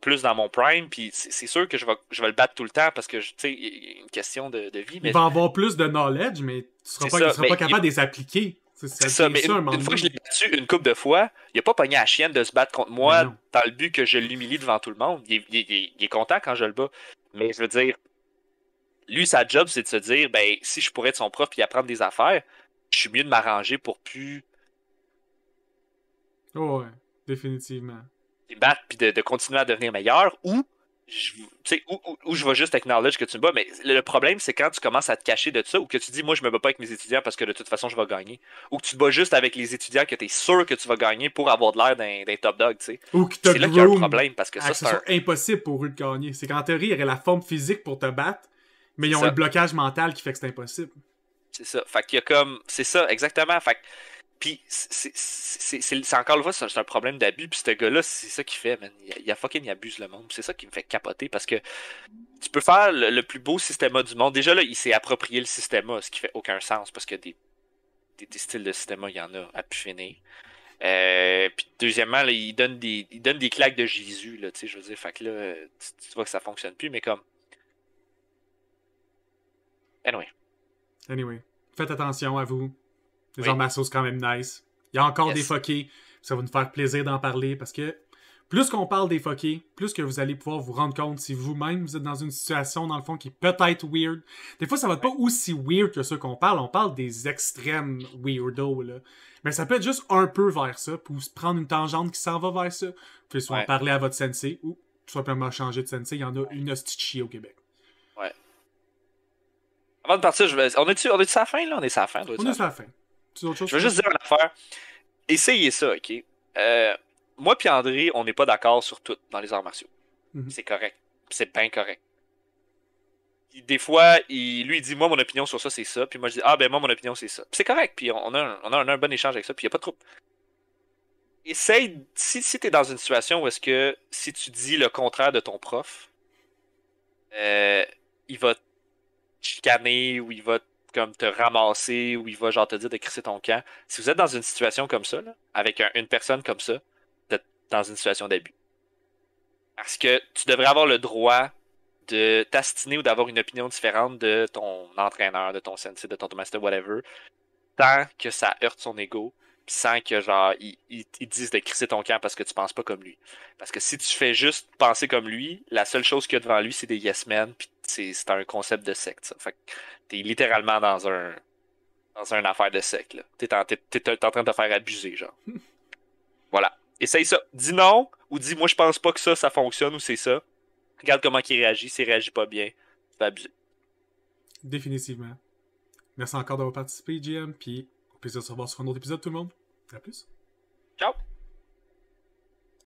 [SPEAKER 2] plus dans mon prime, puis c'est sûr que je vais le battre tout le temps parce que, tu sais, il y a une question de vie. Mais
[SPEAKER 1] il va avoir plus de knowledge, mais tu seras pas capable de les appliquer.
[SPEAKER 2] C'est ça, mais une fois que je l'ai battu une couple de fois, il a pas pogné à la chienne de se battre contre moi dans le but que je l'humilie devant tout le monde. Il est content quand je le bats. Mais je veux dire, lui, sa job, c'est de se dire, ben, si je pourrais être son prof et apprendre des affaires, je suis mieux de m'arranger pour plus...
[SPEAKER 1] Oh ouais, définitivement.
[SPEAKER 2] battre puis de continuer à devenir meilleur, ou tu sais, ou je vais juste acknowledge que tu me bats, mais le problème, c'est quand tu commences à te cacher de ça, ou que tu dis, moi, je me bats pas avec mes étudiants parce que de toute façon, je vais gagner. Ou que tu te bats juste avec les étudiants que tu es sûr que tu vas gagner pour avoir de l'air d'un top dog, tu sais.
[SPEAKER 1] Ou qui te
[SPEAKER 2] C'est là qu'il y a un
[SPEAKER 1] groom
[SPEAKER 2] problème, parce que
[SPEAKER 1] à
[SPEAKER 2] ça,
[SPEAKER 1] que ce
[SPEAKER 2] c'est un.
[SPEAKER 1] soit impossible pour eux de gagner. C'est qu'en théorie, ils auraient la forme physique pour te battre, mais
[SPEAKER 2] C'est
[SPEAKER 1] ils ont le
[SPEAKER 2] ça.
[SPEAKER 1] blocage mental qui fait que c'est impossible.
[SPEAKER 2] C'est ça. Fait qu'il y a comme. C'est ça, exactement. Fait que. Puis, c'est encore une fois, c'est un problème d'abus. Puis, ce gars-là, c'est ça qu'il fait, man. Il a fucking il abuse le monde. C'est ça qui me fait capoter parce que tu peux faire le plus beau système du monde. Déjà, là, il s'est approprié le système, ce qui fait aucun sens parce que des styles de système, il y en a à pu finir. Puis, deuxièmement, là, il donne des claques de Jésus, là, tu sais, je veux dire. Fait que là, tu vois que ça fonctionne plus, mais comme. Anyway.
[SPEAKER 1] Anyway, faites attention à vous. Les
[SPEAKER 2] Oui.
[SPEAKER 1] arts martiaux, c'est quand même nice. Il y a encore des
[SPEAKER 2] Yes.
[SPEAKER 1] fuckés. Ça va nous faire plaisir d'en parler parce que plus qu'on parle des fuckés, plus que vous allez pouvoir vous rendre compte si vous-même vous êtes dans une situation, dans le fond, qui est peut-être weird. Des fois, ça va être pas aussi weird que ceux qu'on parle. On parle des extrêmes weirdos, là. Mais ça peut être juste un peu vers ça, pour se prendre une tangente qui s'en va vers ça. Vous pouvez soit en
[SPEAKER 2] Ouais.
[SPEAKER 1] parler à votre sensei ou tout simplement changer de sensei. Il y en a une hostie au Québec.
[SPEAKER 2] Ouais. Avant de partir, on est-tu à la fin, là? On est à la fin.
[SPEAKER 1] On est sur la fin. Tu as autre chose?
[SPEAKER 2] Je veux juste dire une affaire. Essayez ça, OK? Moi puis André, on n'est pas d'accord sur tout dans les arts martiaux.
[SPEAKER 1] Mhm.
[SPEAKER 2] C'est correct. C'est bien correct. Des fois, lui, il dit, moi, mon opinion sur ça, c'est ça. Puis moi, je dis, ah, ben, moi, mon opinion, c'est ça. Puis c'est correct. Puis on a un bon échange avec ça. Puis il n'y a pas de trouble. Essaye, si tu es dans une situation où est-ce que si tu dis le contraire de ton prof, il va te chicaner ou il va comme te ramasser ou il va genre te dire de crisser ton camp. Si vous êtes dans une situation comme ça, là, avec une personne comme ça, vous êtes dans une situation d'abus. Parce que tu devrais avoir le droit de t'astiner ou d'avoir une opinion différente de ton entraîneur, de ton sensei, de ton master, whatever, sans que ça heurte son ego, puis sans que genre il dise de crisser ton camp parce que tu penses pas comme lui. Parce que si tu fais juste penser comme lui, la seule chose qu'il y a devant lui, c'est des yes men, puis c'est un concept de secte, ça. Fait que t'es littéralement dans une affaire de secte, là. T'es en train de te faire abuser, genre. Voilà. Essaye ça. Dis non, ou dis moi je pense pas que ça fonctionne, ou c'est ça. Regarde comment il réagit. S'il réagit pas bien, tu vas abuser.
[SPEAKER 1] Définitivement. Merci encore d'avoir participé, GM, puis au plaisir de se revoir sur un autre épisode, tout le monde. À plus.
[SPEAKER 2] Ciao!